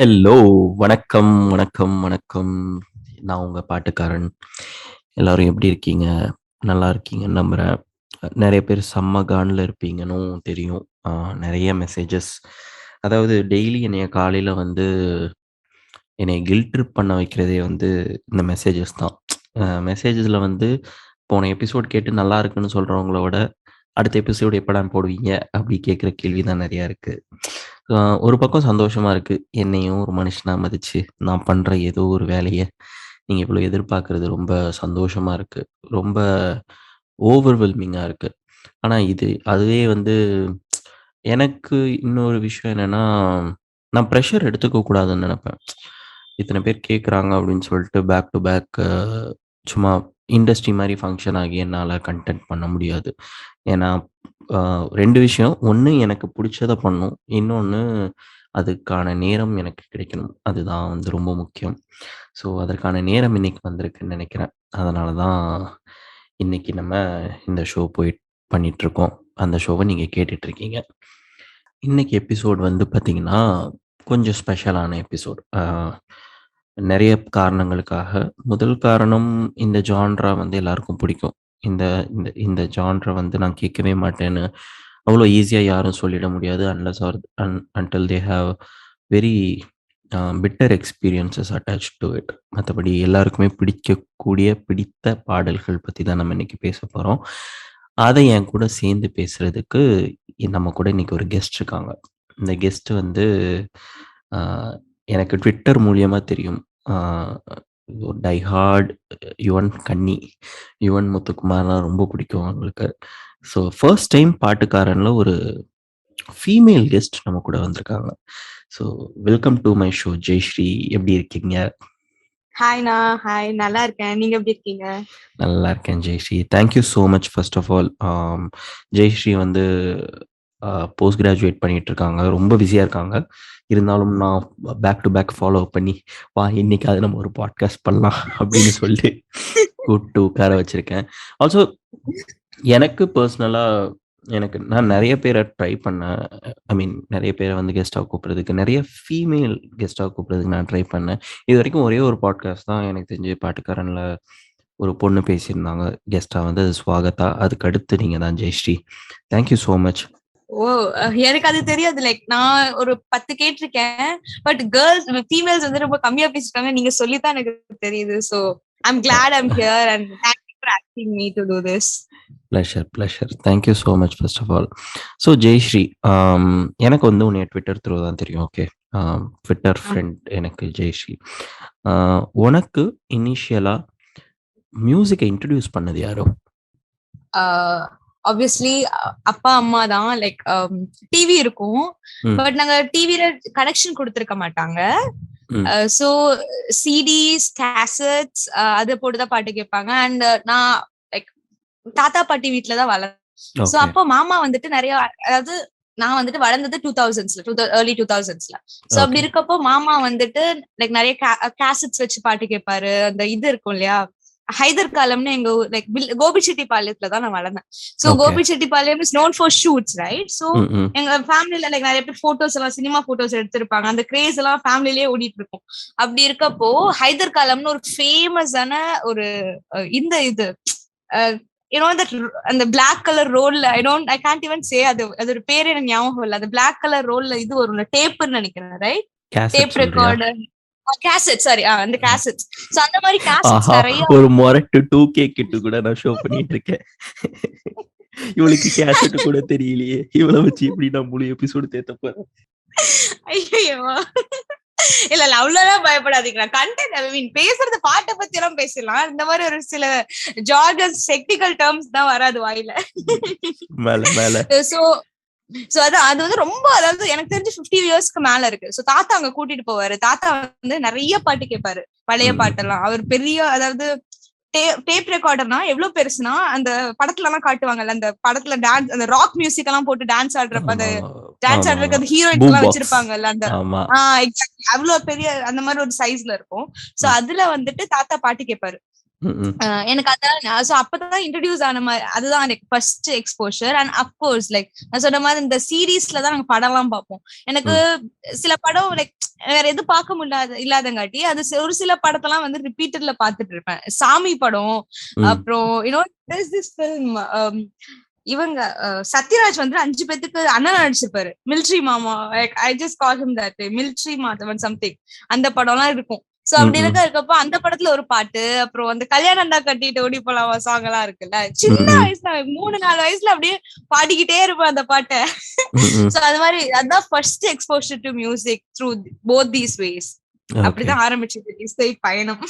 Hello! வணக்கம், வணக்கம், வணக்கம். நான் உங்க பாட்டுக்காரன். எல்லாரும் எப்படி இருக்கீங்க? நல்லா இருக்கீங்கன்னு நம்புறேன். நெறைய பேர் செம்ம கான்ல இருப்பீங்கன்னும் தெரியும். நெறைய மெசேஜஸ் அதாவது டெய்லி என்னைய காலையில வந்து என்னைய கில்ட் ட்ரிப் பண்ண வைக்கிறதே வந்து இந்த மெசேஜஸ் தான். மெசேஜஸ்ல வந்து போன எபிசோட் கேட்டு நல்லா இருக்குன்னு சொல்றவங்கள விட, அடுத்த எபிசோடு எப்படா போடுவீங்க? அப்படி கேட்குற கேள்வி தான் நெறையா இருக்கு. அ ஒரு பக்கம் சந்தோஷமா இருக்கு. என்னையும் ஒரு மனுஷனா மதிச்சு, நான் பண்ற ஏதோ ஒரு வேலைய நீங்க இவ்வளோ எதிர்பார்க்கிறது ரொம்ப சந்தோஷமா இருக்கு. ரொம்ப ஓவர்வெல்மிங்கா இருக்கு. ஆனா அதுவே வந்து எனக்கு இன்னொரு விஷயம் என்னன்னா, நான் ப்ரெஷர் எடுத்துக்க கூடாதுன்னு நெனப்பேன். இத்தன பேர் கேட்குறாங்க அப்படின்னு சொல்லிட்டு பேக் டு பேக் சும்மா இண்டஸ்ட்ரி மாரி ஃபங்ஷன் ஆகி என்னால கன்டென்ட் பண்ண முடியாது. ஏன்னா, அ 2 விஷயம். 1 எனக்கு புடிச்சத பண்ணணும். இன்னொன்னு அதுக்கான நேரம் எனக்கு கிடைக்கணும். அதுதான் வந்து ரொம்ப முக்கியம். ஸோ, அதற்கான நேரம் இன்னைக்கு வந்திருக்குன்னு நெனைக்கிறேன். அதனால தான் இன்னைக்கு நம்ம இந்த ஷோ பண்ணிட்டுருக்கோம். அந்த ஷோவ நீங்க கேட்டுட்ருக்கீங்க. இன்னைக்கு எபிசோட் வந்து பார்த்தீங்கன்னா, கொஞ்சம் ஸ்பெஷலான எபிசோட். நெறைய காரணங்களுக்காக. முதல் காரணம் இந்த ஜான்ரா வந்து எல்லாருக்கும் பிடிக்கும். இந்த இந்த இந்த ஜான்ரா வந்து நான் கேட்கவே மாட்டேன்னு, அவ்வளோ ஈஸியா யாரும் சொல்லிட முடியாது. Unless or until they have very bitter experiences attached do it. மத்தபடி எல்லாருக்குமே பிடித்த பாடல்கள் பத்தி தான் நம்ம இன்னைக்கு பேசப் போறோம். அத என் கூட சேர்ந்து பேசுறதுக்கு நம்ம கூட இன்னைக்கு ஒரு கெஸ்ட் இருக்காங்க. இந்த கெஸ்ட் வந்து அ எனக்கு Twitter மூலியமா தெரியும். அ டை ஹார்ட் யுவன் கன்னி, யுவன் முத்துக்குமார்னா ரொம்ப பிடிக்கும் அவங்களுக்கு. ஸோ ஃபர்ஸ்ட் டைம் பாட்டுக்காரன்ல ஒரு ஃபீமேல் கெஸ்ட் நம்ம கூட வந்திருக்காங்க. So welcome to my show Jayashree. எப்படி இருக்கீங்க? ஹாய்ண்ணா. ஹாய், நல்லா இருக்கேன். நீங்க எப்படி இருக்கீங்க? நல்லா இருக்கேன் Jayashree. Thank you so much first of all. Jayashree வந்து போஸ்ட் கிராஜுவேட் பண்ணிட்டு இருக்காங்க. ரொம்ப பிஸியா இருக்காங்க. இருந்தாலும் நான் பேக் டு பேக் ஃபாலோ பண்ணி, "வா இன்னைக்காவது நம்ம ஒரு பாட்காஸ்ட் பண்ணலாம்" அப்படின்னு சொல்லி கூப்பிட்டு உட்கார வச்சிருக்கேன். ஆல்சோ எனக்கு பர்சனலா நான் நெறைய பேர ட்ரை பண்ணேன். ஐ மீன் நெறைய பேர வந்து கெஸ்ட்டா கூப்பிடுறதுக்கு, நெறைய ஃபீமேல் கெஸ்ட்டா கூப்பிடுறதுக்கு நான் ட்ரை பண்ணேன். இதுவரைக்கும் ஒரே ஒரு பாட்காஸ்ட் தான் எனக்கு தெரிஞ்சு பாட்டுக்காரன்ல ஒரு பொண்ணு பேசியிருந்தாங்க கெஸ்ட்டா வந்து. அது ஸ்வாகதா. அதுக்கு அடுத்து நீங்க தான் Jayashree. Thank you so much. ஓ! எனக்கு அது தெரியாது. லைக் நான் ஒரு 10 கேட்டிருக்கேன். பட் ஃபீமேல்ஸ் வந்து ரொம்ப கம்மியா பேசிருக்காங்க. நீங்க சொல்லி தான் எனக்கு தெரியுது. So I'm glad I'm here and thank you for asking me to do this. Pleasure. Thank you so much first of all. So Jayashree, எனக்கு வந்து உன்னைய ட்விட்டர் த்ரூ தான் தெரியும். ஓகே. ட்விட்டர் ஃப்ரெண்ட் எனக்கு ஜெயஸ்ரீ. அ உனக்கு இனிஷியலா மியூசிக்க இன்ட்ரோடியூஸ் பண்ணது யாரு? ஆப்வியஸ்லி அப்பா அம்மா தான். லைக் டிவி இருக்கும். ம். பட் நாங்க டிவில கனெக்ஷன் கொடுத்திருக்க மாட்டாங்க. ம். சோ சிடிஸ், கேசட்ஸ் அத போட்டுதான் பாட்டு கேட்பாங்க. அண்ட் நான் லைக் தாத்தா பாட்டி வீட்டுல தான் வளர்ந்தேன். So okay. அப்போ மாமா வந்துட்டு நிறைய, அதாவது நான் வந்துட்டு வளர்ந்தது 2000ஸ்ல, early 2000ஸ்ல. சோ அப்படி ஓகே. இருக்கப்போ மாமா வந்துட்டு லைக் நிறைய கேசட்ஸ் வச்சு பாட்டு கேட்பாரு. அந்த இது இருக்கும் இல்லையா, ஹைதர் காலம்னு எங்க ஊர் லைக் கோபிச்செட்டிப்பாளையத்துல தான் நான் வளர்ந்தேன். So okay. Gobichettipalayam is known for shoots, right? So ம். ம். எங்க ஃபேமிலில லைக் நிறைய பேர் போட்டோஸ் எல்லாம், சினிமா போட்டோஸ் எடுத்திருப்பாங்க. அந்த கிரேஸ் எல்லாம் ஃபேமிலிலேயே ஓடிட்டு இருக்கும். அப்படி இருக்கப்போ ஹைதர் காலம்னு ஒரு ஃபேமஸான ஒரு இந்த இது அந்த பிளாக் கலர் ரோல்ல ஐ கான்ட் ஈவன் சே அது ஒரு பேரு எனக்கு ஞாபகம் இல்ல. அந்த பிளாக் கலர் ரோல்ல இது வரும்ல, டேப்னு நினைக்கிறேன், ரைட்? கேசட் டேப் சொல்றியா? ரெக்கார்டர், கேசட், சாரி, அந்த கேசட்ஸ். சோ அந்த மாதிரி கேசட்ஸ் ஆஹா! நிறைய. ஒரு மொரட்டு 2K கிட்டு கூட நான் ஷோ பண்ணிட்டு இருக்கேன். இவளுக்கு கேசட் கூட தெரியலையே. இவள வச்சு எப்படி நான் முழு எபிசோடு தேத்தப் போறேன்? ஐயோ, இல்ல அவ்வளவுதான் பயப்படாதீங்க. கண்டென்ட் ஐ மீன் பேசுறது பாட்டை பத்தி எல்லாம் பேசலாம். இந்த மாதிரி ஒரு சில ஜார்கன்ஸ் டெக்னிக்கல் டேர்ம்ஸ் தான் வராது வாயில. மேல. சோ சோ அது வந்து ரொம்ப, அதாவது எனக்கு தெரிஞ்சு 50 இயர்ஸ்க்கு மேல இருக்கு. சோ தாத்தா அங்க கூட்டிட்டு போவாரு. தாத்தா வந்து நிறைய பாட்டு கேட்பாரு, பழைய ம். பாட்டெல்லாம். அவர் பெரிய, அதாவது டேப் ரெக்கார்டர்னா எவ்வளவு பெருசுனா, அந்த படத்துல எல்லாம் காட்டுவாங்கல்ல, அந்த படத்துல டான்ஸ், அந்த ராக் மியூசிக் எல்லாம் போட்டு டான்ஸ் ஆடுறப்ப, அந்த டான்ஸ் ஆடுறதுக்கு அந்த ஹீரோயின்ஸ் பூம் எல்லாம் பாக்ஸ். வச்சிருப்பாங்கல்ல, அந்த ஆமா. எக்ஸாக்ட்லி அவ்வளவு பெரிய அந்த மாதிரி ஒரு சைஸ்ல இருக்கும். சோ அதுல வந்துட்டு தாத்தா பாட்டு கேட்பாரு. எனக்கு அதான் சோ அப்பதான் இன்ட்ரடியூஸ் ஆன மாதிரி, அதுதான் எனக்கு first exposure. And of course like நான் சொன்ன மாதிரி இந்த சீரீஸ்ல தான் நாங்க படம் எல்லாம் பார்ப்போம். எனக்கு சில படம் லைக் வேற எது பார்க்க முடியாத இல்லாதங்காட்டி அது ஒரு சில படத்தெல்லாம் வந்து ரிப்பீட்டட்ல பாத்துட்டு இருப்பேன். சாமி படம், அப்புறம் திஸ் ஃபில்ம் இவங்க சத்யராஜ் வந்து 5 பேத்துக்கு அண்ணன் நடிச்சிருப்பாரு, மிலிட்ரி மாமா. I just call him that military Madhavan something. அந்த படம் எல்லாம் இருக்கும். சோ அப்படி இருக்கப்போ அந்த படத்துல ஒரு பாட்டு, அப்புறம் அந்த கல்யாணம்டா கட்டிட்டு ஓடி போலாமா சாங் எல்லாம் இருக்குல்ல, சின்ன வயசுல 3-4 வயசுல அப்படியே பாடிக்கிட்டே இருப்பேன் அந்த பாட்டை. சோ அது மாதிரி அதான் first exposure to music through both these ways. அப்படிதான் ஆரம்பிச்சது இசை பயணம்.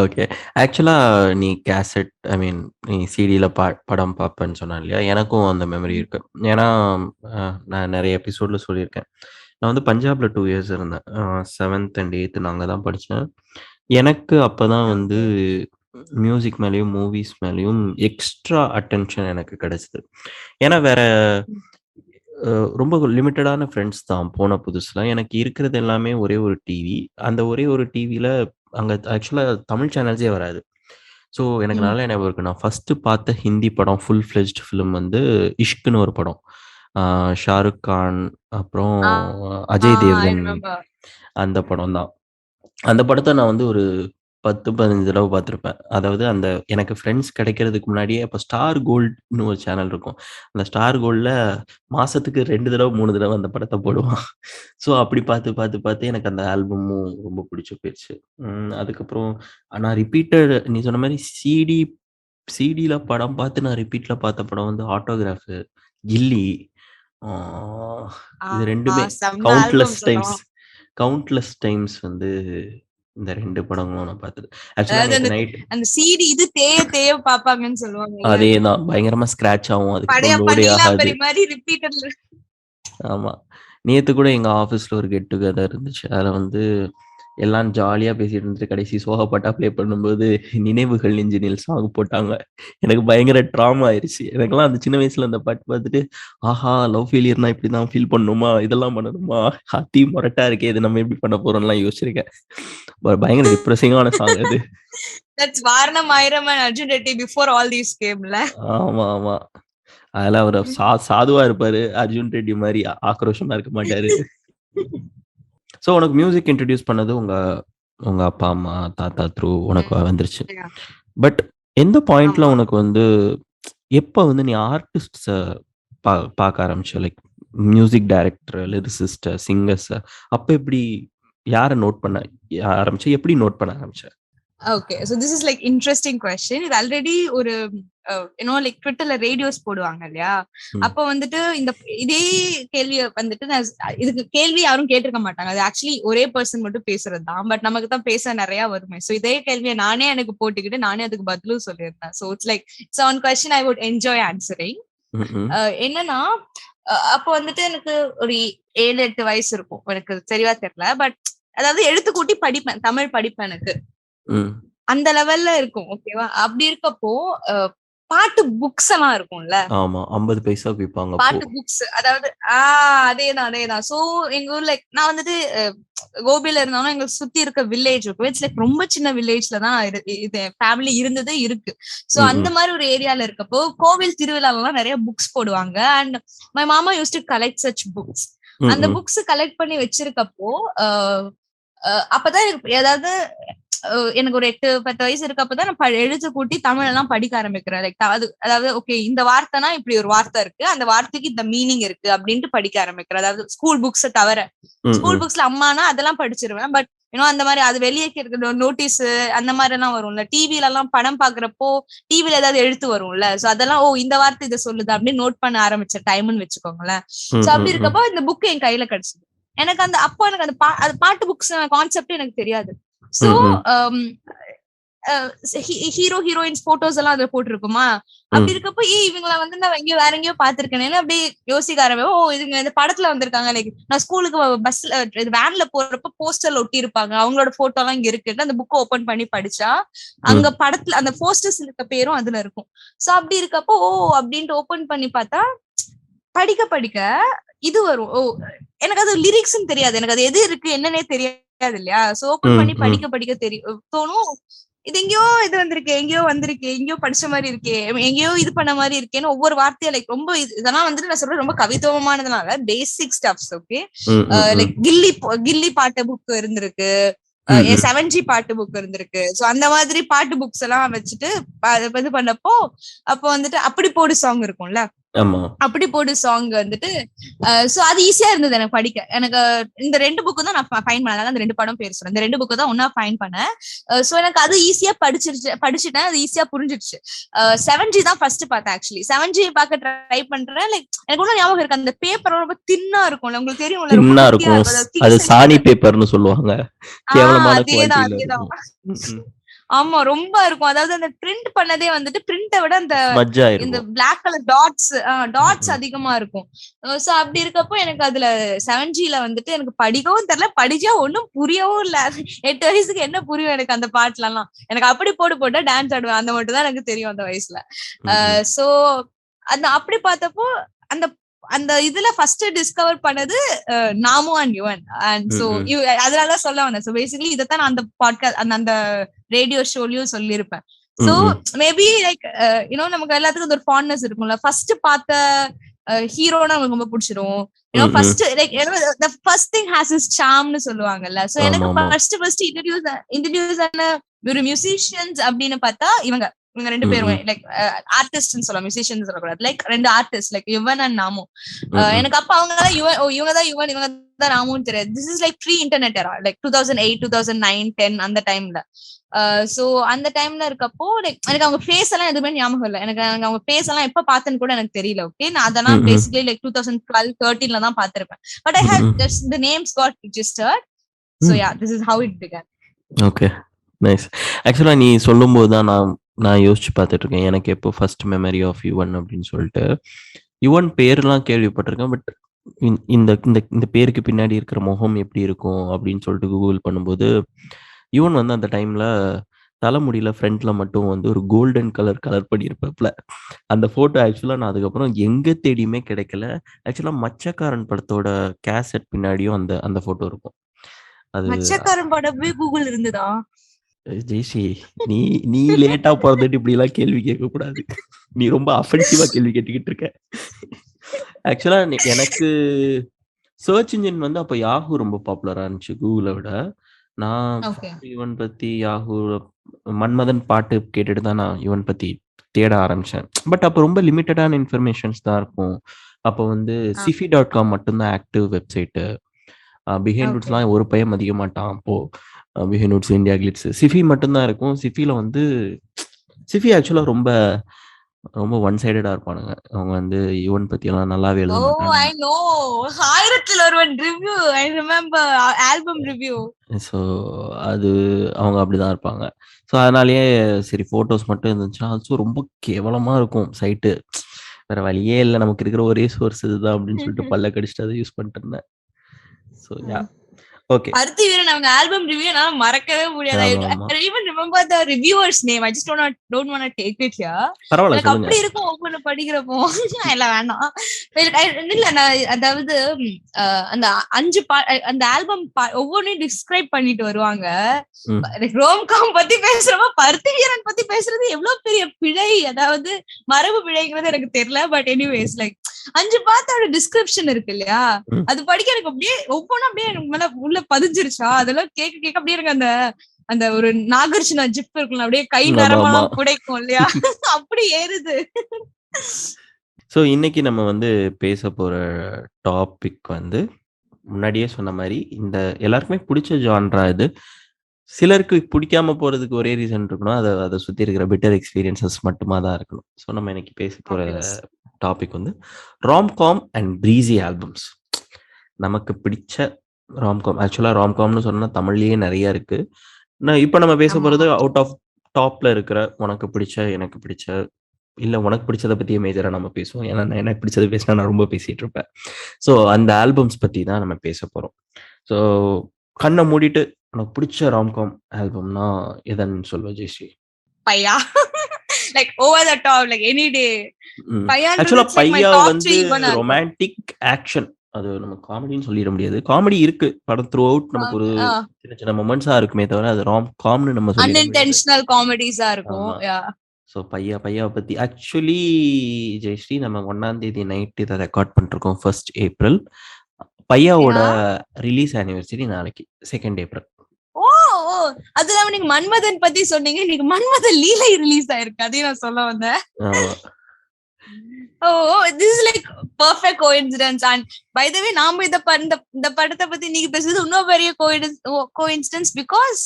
ஓகே. ஆக்சுவலா நீ கேசட், ஐ மீன் நீ சிடியில படம் பார்ப்பேன்னு சொன்ன இல்லையா, எனக்கும் அந்த மெமரி இருக்கு. ஏன்னா நான் நிறைய எபிசோட்ல சொல்லியிருக்கேன், நான் வந்து பஞ்சாப்ல 2 இயர்ஸ் இருந்தேன். 7th and 8th நான் அங்கே தான் படித்தேன். எனக்கு அப்போதான் வந்து மியூசிக் மேலேயும் மூவிஸ் மேலேயும் எக்ஸ்ட்ரா அட்டென்ஷன் எனக்கு கிடைச்சிது. ஏன்னா வேற ரொம்ப லிமிட்டடான ஃப்ரெண்ட்ஸ் தான் போன புதுசுல. எனக்கு இருக்கிறது எல்லாமே ஒரே ஒரு டிவி. அந்த ஒரே ஒரு டிவியில் அங்கே ஆக்சுவலாக தமிழ் சேனல்ஸே வராது. ஸோ எனக்கு நல்லா ஞாபகம் இருக்கு, நான் ஃபர்ஸ்ட் பார்த்த ஹிந்தி படம் ஃபுல் ஃப்ளெஜ்ட் ஃபிலிம் வந்து இஷ்க்னு ஒரு படம். ஷாருக் கான் அப்புறம் அஜய் தேவ்கன், அந்த படம் தான். அந்த படத்தை நான் வந்து ஒரு 10-15 தடவை பார்த்துருப்பேன். அதாவது அந்த எனக்கு ஃப்ரெண்ட்ஸ் கிடைக்கிறதுக்கு முன்னாடியே அப்போ ஸ்டார் கோல்டுன்னு ஒரு சேனல் இருக்கும். அந்த ஸ்டார் கோல்டில் மாதத்துக்கு 2 தடவை 3 தடவை அந்த படத்தை போடுவான். ஸோ அப்படி பார்த்து எனக்கு அந்த ஆல்பமும் ரொம்ப பிடிச்சி போயிடுச்சு. அதுக்கப்புறம் நான் ரிப்பீட்டட், நீ சொன்ன மாதிரி சிடியில் படம் பார்த்து நான் ரிப்பீட்டில் பார்த்த படம் வந்து ஆட்டோகிராஃபு, கில்லி. இது ரெண்டுமே கவுண்ட்லெஸ் டைம்ஸ் வந்து இந்த 2 படங்களும் நான் பார்த்தது. ஆக்சுவலா நைட் அந்த சிடி இது தேய பாப்பாங்கன்னு சொல்லுவாங்க. அதேதான், பயங்கரமா ஸ்கிராட்ச் ஆகும், ரிப்பீட்டட்ல. ஆமா, நேத்து கூட எங்க ஆபீஸ்ல ஒரு கெட் டுகெதர் இருந்துச்சு. அதுல வந்து எல்லாம் ஜாலியா பேசிட்டு இருந்துட்டு கடைசி சோகா பாட்டா பிளே பண்ணும்போது நினைவுகள் நெஞ்சினில் சாங் போட்டாங்க. எனக்கு பயங்கர ட்ராமா ஆயிடுச்சு. எனக்கெல்லாம் அந்த சின்ன வயசுல அந்த பாட்டு பார்த்துட்டு, ஆஹா லவ் ஃபெயிலியர்னா இப்படிதான் ஃபீல் பண்ணணுமா, இதெல்லாம் பண்ணணுமா, ஹாத்தி மொரட்டா இருக்கே, இது நம்ம எப்படி பண்ண போறோம்லாம் யோசிச்சிருக்கேன். பயங்கர டிப்ரெசிங்கான சாங் அது. That's Varnam Ayram and Arjun Reddy before all these came la. ஆமா அதெல்லாம் ஒரு சாதுவா இருப்பாரு, அர்ஜுன் ரெட்டி மாதிரி ஆக்ரோஷமா இருக்க மாட்டாரு. ஸோ உனக்கு மியூசிக் இன்ட்ரடியூஸ் பண்ணது உங்க அப்பா அம்மா தாத்தா த்ரூ உனக்கு வந்துருச்சு. பட் எந்த பாயிண்ட்ல உனக்கு வந்து எப்போ வந்து நீ ஆர்டிஸ்ட பார்க்க ஆரம்பிச்ச, like music director, lyricist, singers, அப்போ எப்படி யாரை நோட் பண்ண ஆரம்பிச்ச, எப்படி நோட் பண்ண ஆரம்பிச்ச? Okay, so this is like interesting question. இது ஆல்ரெடி ஒரு லைக் ட்விட்டர்ல ரேடியோஸ் போடுவாங்க இல்லையா, அப்ப வந்துட்டு இதே கேள்வியை வந்துட்டு இதுக்கு கேள்வி யாரும் கேட்டிருக்க மாட்டாங்க. அது ஆக்சுவலி ஒரே பர்சன் மட்டும் பேசுறது தான், பட் நமக்கு தான் பேச நிறைய வருமே. சோ இதே கேள்வியை நானே எனக்கு போட்டுக்கிட்டு நானே அதுக்கு பதிலும் சொல்லியிருந்தேன். So it's like it's one question I would enjoy answering. என்னன்னா அப்போ வந்துட்டு எனக்கு ஒரு 7-8 வயசு இருக்கும், எனக்கு சரிவா தெரியல. பட் அதாவது எழுத்து கூட்டி படிப்பேன், தமிழ் படிப்பேன், எனக்கு அந்த லெவல்ல இருக்கும். ஓகேவா? அப்படி இருக்கப்போ பாட்டு புக்ஸ் எல்லாம் இருக்கும்ல. ஆமா, 50 பைசா விப்பாங்க பாட்டு புக்ஸ். அதாவது அதேதான். சோ எங்க ஊர்ல நான் வந்துட்டு கோபில இருந்தாலும் எங்க சுத்தி இருக்க வில்லேஜ் இருக்கும். இட்ஸ் லைக் ரொம்ப சின்ன வில்லேஜ்ல தான் இது ஃபேமிலி இருந்தது இருக்கு. சோ அந்த மாதிரி ஒரு ஏரியால இருக்கப்போ கோவில் திருவிழாலாம் நிறைய புக்ஸ் போடுவாங்க. அண்ட் மை மாமா use to collect such books. அந்த புக்ஸ் கலெக்ட் பண்ணி வச்சிருக்கப்போ அப்பதான் எனக்கு ஏதாவது எனக்கு ஒரு 8-10 வயசு இருக்கப்பதான் நான் எழுத்து கூட்டி தமிழ் எல்லாம் படிக்க ஆரம்பிக்கிறேன். லைக் அதாவது ஓகே, இந்த வார்த்தைனா இப்படி ஒரு வார்த்தை இருக்கு, அந்த வார்த்தைக்கு இந்த மீனிங் இருக்கு அப்படின்ட்டு படிக்க ஆரம்பிக்கிறேன். அதாவது ஸ்கூல் புக்ஸ் தவிர, ஸ்கூல் புக்ஸ்ல அம்மானா அதெல்லாம் படிச்சிருவேன். பட் அந்த மாதிரி அது வெளியே இருக்கிற நோட்டீஸ் அந்த மாதிரி எல்லாம் வரும்ல, டிவில எல்லாம் படம் பாக்குறப்போ டிவில ஏதாவது எழுத்து வரும்ல, சோ அதெல்லாம் இந்த வார்த்தை இதை சொல்லுது அப்படின்னு நோட் பண்ண ஆரம்பிச்ச டைம்னு வச்சுக்கோங்களேன். சோ அப்படி இருக்கப்போ இந்த புக் என் கையில கிடைச்சது. எனக்கு அப்போ எனக்கு அந்த பாட்டு புக்ஸ் கான்செப்ட் எனக்கு தெரியாது. சோ ஹீரோ ஹீரோயின்ஸ் போட்டோஸ் எல்லாம் அதுல போட்டுருக்குமா. அப்படி இருக்கப்போ இவங்கள வந்து நான் எங்கேயோ வேற எங்கேயோ பாத்திருக்கேன் அப்படியே யோசிக்க ஆரம்பிப்பேன். இதுங்க இந்த படத்துல வந்திருக்காங்க. லைக் நான் ஸ்கூலுக்கு பஸ்ல வேன்ல போறப்ப போஸ்டர்ல ஒட்டி இருப்பாங்க, அவங்களோட போட்டோ எல்லாம் இங்க இருக்கு. அந்த புக் ஓபன் பண்ணி படிச்சா அங்க படத்துல அந்த போஸ்டர்ஸ் இருக்க பேரும் அதுல இருக்கும். சோ அப்படி இருக்கப்போ அப்படின்ட்டு ஓபன் பண்ணி பார்த்தா படிக்க இது வரும். எனக்கு அது லிரிக்ஸ்ன்னு தெரியாது, எனக்கு அது எது இருக்கு என்னன்னே தெரியாது இல்லையா. சோ ஓபன் பண்ணி படிக்க தோணும். இது எங்கேயோ இது வந்திருக்கு, எங்கேயோ வந்திருக்கு, எங்கேயோ படிச்ச மாதிரி இருக்கே, எங்கேயோ இது பண்ண மாதிரி இருக்கேன்னு ஒவ்வொரு வார்த்தையா லைக் ரொம்ப இதெல்லாம் வந்துட்டு நான் சொல்றேன் ரொம்ப கவித்துவமானதுனால பேசிக் ஸ்டப்ஸ். ஓகே, லைக் கில்லி பாட்டு புக் இருந்திருக்கு, 7G பாட்டு புக் இருந்திருக்கு. சோ அந்த மாதிரி பாட்டு புக்ஸ் எல்லாம் வச்சுட்டு இது பண்ணப்போ அப்போ வந்துட்டு அப்படி போடு சாங் இருக்கும்ல, அப்படி போடு சாங் வந்துட்டு சோ அது ஈஸியா இருந்தது எனக்கு படிக்க. எனக்கு இந்த 2 புக்கு தான் நான் ஃபைன் பண்ணேன், அந்த 2 படம் பேர் சொல்றேன், இந்த 2 புக்கு தான் ஒன்னா ஃபைன் பண்ணேன். சோ எனக்கு அது ஈஸியா படிச்சுட்டேன், அது ஈஸியா புரிஞ்சிடுச்சு. 7G தான் ஃபர்ஸ்ட் பார்த்தேன். ஆக்சுவலி 7G பார்க்க ட்ரை பண்றேன். லைக் எனக்கு ஒன்னும் ஞாபகம் இருக்கு, அந்த பேப்பர் ரொம்ப தின்னா இருக்கும்ல, உங்களுக்கு தெரியும், அது சாணி பேப்பர்னு சொல்லுவாங்க, கேவலமான அதேதான் அதேதான். ஆமா ரொம்ப இருக்கும். அதாவது அந்த பிரிண்ட் பண்ணதே வந்துட்டு பிரிண்ட விட அந்த இந்த பிளாக் கலர் டாட்ஸ் அதிகமா இருக்கும். சோ அப்படி இருக்கப்போ எனக்கு அதுல 7Gல வந்துட்டு எனக்கு படிக்கவும் தெரியல, படிச்சா ஒன்னும் புரியவும் இல்ல. 8 வயசுக்கு என்ன புரியும் எனக்கு அந்த பாட்டுல எல்லாம். எனக்கு அப்படி போட்டா டான்ஸ் ஆடுவேன், அந்த மட்டும் தான் எனக்கு தெரியும் அந்த வயசுல. சோ அந்த அப்படி பார்த்தப்போ அந்த அந்த இதுல ஃபர்ஸ்ட் டிஸ்கவர் பண்ணது நாமு அண்ட் யுவன். அண்ட் சோ அதனாலதான் சொல்ல வந்தேன். சோ பேசிக்கலி இதைத்தான் நான் அந்த பாட்காஸ்ட் அந்த ரேடியோ ஷோலயும் சொல்லியிருப்பேன். சோ மேபி லைக் நமக்கு எல்லாத்துக்கும் ஒரு ஃபாண்ட்னஸ் இருக்கும்ல, ஃபர்ஸ்ட் பார்த்த ஹீரோனா நமக்கு ரொம்ப பிடிச்சிரும். First like the first thing has its charmனு சொல்லுவாங்கல்ல. சோ எனக்கு ஃபர்ஸ்ட் இன்ட்ரோடியூஸ் ஆன ஒரு மியூசிஷியன்ஸ் அப்படின்னு பார்த்தா இவங்க 2 பேரும் லைக் ஆர்டிஸ்ட்னு சொல்லலாம், மியூசிஷியன் சொல்லக்கூடாது. Like 2 artist like Yuvan and Namu. எனக்கு அப்ப அவங்க தான் இவங்க தான் யுவன், இவங்க தான் நாமுன்னு தெரியாது. This is like pre internet era, like 2008 2009 10 அந்த டைம்ல. சோ அந்த டைம்ல இருக்கப்போ எனக்கு அவங்க ஃபேஸ் எல்லாம் எதுவுமே ஞாபகம் இல்லை. எனக்கு அவங்க ஃபேஸ் எல்லாம் எப்ப பார்த்தேன்னு கூட எனக்கு தெரியல. ஓகே, நான் அதெல்லாம் பேசிக்கலி லைக் 2012 13ல தான் பார்த்திருப்பேன். But I have the names got registered. So yeah, this is how it began. Okay, nice. ஆக்சுவலா நீ சொல்லும்போது தான் நான் யோசிச்சு பார்த்துட்டு இருக்கேன், எனக்கு எப்போ ஃபர்ஸ்ட் மெமரி ஆஃப் யுவன் அப்படின்னு சொல்லிட்டு. யுவன் பேர்லாம் கேள்விப்பட்டிருக்கேன், பட் இந்த இந்த பேருக்கு பின்னாடி இருக்கிற முகம் எப்படி இருக்கும் அப்படின்னு சொல்லிட்டு கூகுள் பண்ணும்போது யுவன் வந்து அந்த டைம்ல தலைமுடியில ஃப்ரண்ட்ல மட்டும் வந்து ஒரு கோல்டன் கலர் பண்ணியிருப்பாப்ல. அந்த போட்டோ ஆக்சுவலா நான் அதுக்கப்புறம் எங்க தேடியுமே கிடைக்கல. ஆக்சுவலா மச்சக்காரன் படத்தோட கேசட் பின்னாடியும் அந்த போட்டோ இருக்கும். அது மச்சக்காரன் படமே கூகுள் இருந்ததா? ஜெய்ஸ்ரீ, நீ லேட்டா பிறந்துட்டு இப்படி எல்லாம் கேள்வி கேட்க கூடாது. நீ ரொம்ப அஃபென்சிவா கேள்வி கேட்டுக்கிட்டு இருக்க. ஆக்சுவலா எனக்கு சர்ச் இன்ஜின் வந்து அப்ப யாஹூ ரொம்ப பாப்புலரா இருந்துச்சு கூகுளை விட. நான் யுவன் பத்தி யாஹூ மன்மதன் பாட்டு கேட்டுட்டு தான் நான் யுவன் பத்தி தேட ஆரம்பிச்சேன். பட் அப்போ ரொம்ப லிமிட்டடான இன்ஃபர்மேஷன்ஸ் தான் இருக்கும். அப்போ வந்து sifi.com மட்டும்தான் ஆக்டிவ் வெப்சைட்டு. பிஹைண்ட் ரூட்ஸ்லாம் ஒரு பையன் மதிக்க மாட்டான். அப்போ பிஹைண்ட் ரூட்ஸ், இந்தியா கிளிட்ஸ், சிஃபி மட்டும்தான் இருக்கும். சிஃபில வந்து சிஃபி ஆக்சுவலா ரொம்ப ரொம்ப ஒன் சைடடா இருப்பானுங்க. அவங்க வந்து யுவன் பத்தி எல்லாம் நல்லாவே எழுத மாட்டாங்க. ஐ நோ, 1000ல் ஒருவன் review, I remember album review. So அது அவங்க அப்படிதான் இருப்பாங்க. ஸோ அதனாலேயே சரி போட்டோஸ் மட்டும் இருந்துச்சுன்னா அது ரொம்ப கேவலமா இருக்கும் சைட்டு. வேற வழியே இல்லை, நமக்கு இருக்கிற ஒரே சோர்ஸ் இதுதான் அப்படின்னு சொல்லிட்டு பல்ல கடிச்சிட்டு அதை யூஸ் பண்ணிட்டு இருந்தேன். So yeah, okay. பருத்தி வீரன் அவங்க ஆல்பம் ரிவ்யூ என்னால மறக்கவே முடியாது. I even remember the reviewer's name. I just don't want to take it here. எனக்கு அப்படி இருக்கும் ஒவ்வொன்னு படிக்கிறப்போ. இல்ல வேண்டாம், இல்ல நான் அதாவது அந்த 5 அந்த ஆல்பம் ஒவ்வொன்றையும் டிஸ்கிரைப் பண்ணிட்டு வருவாங்க. ரோம்காம் பத்தி பேசுறப்ப பருத்தி வீரன் பத்தி பேசுறது எவ்வளவு பெரிய பிழை, அதாவது மரபு பிழைங்கிறது எனக்கு தெரியல. பட் எனிவேஸ் லைக் 5 பாத்தோட டிஸ்கிரிப்ஷன் இருக்கு இல்லையா, அது படிக்க எனக்கு அப்படியே ஒவ்வொன்றும் அப்படியே எனக்கு மேல உள்ள பதிஞ்சிருச்சா. அதெல்லாம் கேட்க அப்படியே எனக்கு அந்த ஒரு நாகார்ஜுனா ஜிப் இருக்குல்ல, அப்படியே கை நரம்பெல்லாம் புடைக்கும் இல்லையா, அப்படி ஏறுது. ஸோ இன்னைக்கு நம்ம வந்து பேச போற டாபிக் வந்து முன்னாடியே சொன்ன மாதிரி இந்த எல்லாருக்குமே பிடிச்ச ஜான்ரா இது. சிலருக்கு பிடிக்காம போறதுக்கு ஒரே ரீசன் இருக்கணும், அதை சுத்தி இருக்கிற பெட்டர் எக்ஸ்பீரியன்சஸ் மட்டுமா தான் இருக்கணும். ஸோ நம்ம இன்னைக்கு பேச போற டாபிக் வந்து ராம்காம் அண்ட் பிரீசி ஆல்பம்ஸ். நமக்கு பிடிச்ச ராம்காம். ஆக்சுவலா ராம்காம்னு சொன்னா தமிழ்லயே நிறைய இருக்கு. இப்ப நம்ம பேச போறது அவுட் ஆஃப் டாப்ல இருக்கிற உனக்கு பிடிச்ச, எனக்கு பிடிச்ச, இல்ல உனக்கு பிடிச்சதை பத்தியே மேஜரா நம்ம பேசுவோம். ஏன்னா எனக்கு பிடிச்சதை பேசினா நான் ரொம்ப பேசிட்டு இருப்பேன். ஸோ அந்த ஆல்பம்ஸ் பத்தி தான் நம்ம பேச போறோம். ஸோ கண்ணை மூடிட்டு உனக்கு பிடிச்ச ராம்காம் ஆல்பம்னா எதன்னு சொல்வ Jayashree? Paiyaa, like over the top, like any day. ஆக்சுவலா பையா வந்து ரொமான்டிக் ஆக்ஷன் அது நம்ம காமெடின்னு சொல்லிட முடியாது. காமெடி இருக்கு. படம் த்ரூ அவுட் நமக்கு ஒரு சின்ன சின்ன மொமெண்ட்ஸா இருக்குமே தவிர, அது காம்னு நம்ம சொல்லிட முடியாது. அன்இன்டென்ஷனல் காமெடிஸா இருக்கும். ஆமா. ஸோ பையாவை பத்தி ஆக்சுவலி ஜெயஸ்ரீ நம்ம 1ஆம் தேதி நைட் இதை ரெக்கார்ட் பண்ணிருக்கோம் 1st ஏப்ரல். பையாவோட ரிலீஸ் ஆனிவர்சரி நாளைக்கு 2nd ஏப்ரல். ஓ அது இல்லாம நீங்க மன்மதன் பத்தி சொன்னீங்க. நீங்க மன்மதன் லீலை ரிலீஸ் ஆயிருக்கு. அதையும் நான் சொல்ல வந்தேன். this is like perfect coincidence. And by the way, நாம இந்த படத்தை பத்தி நீங்க பேசுறது இன்னும் பெரிய coincidence because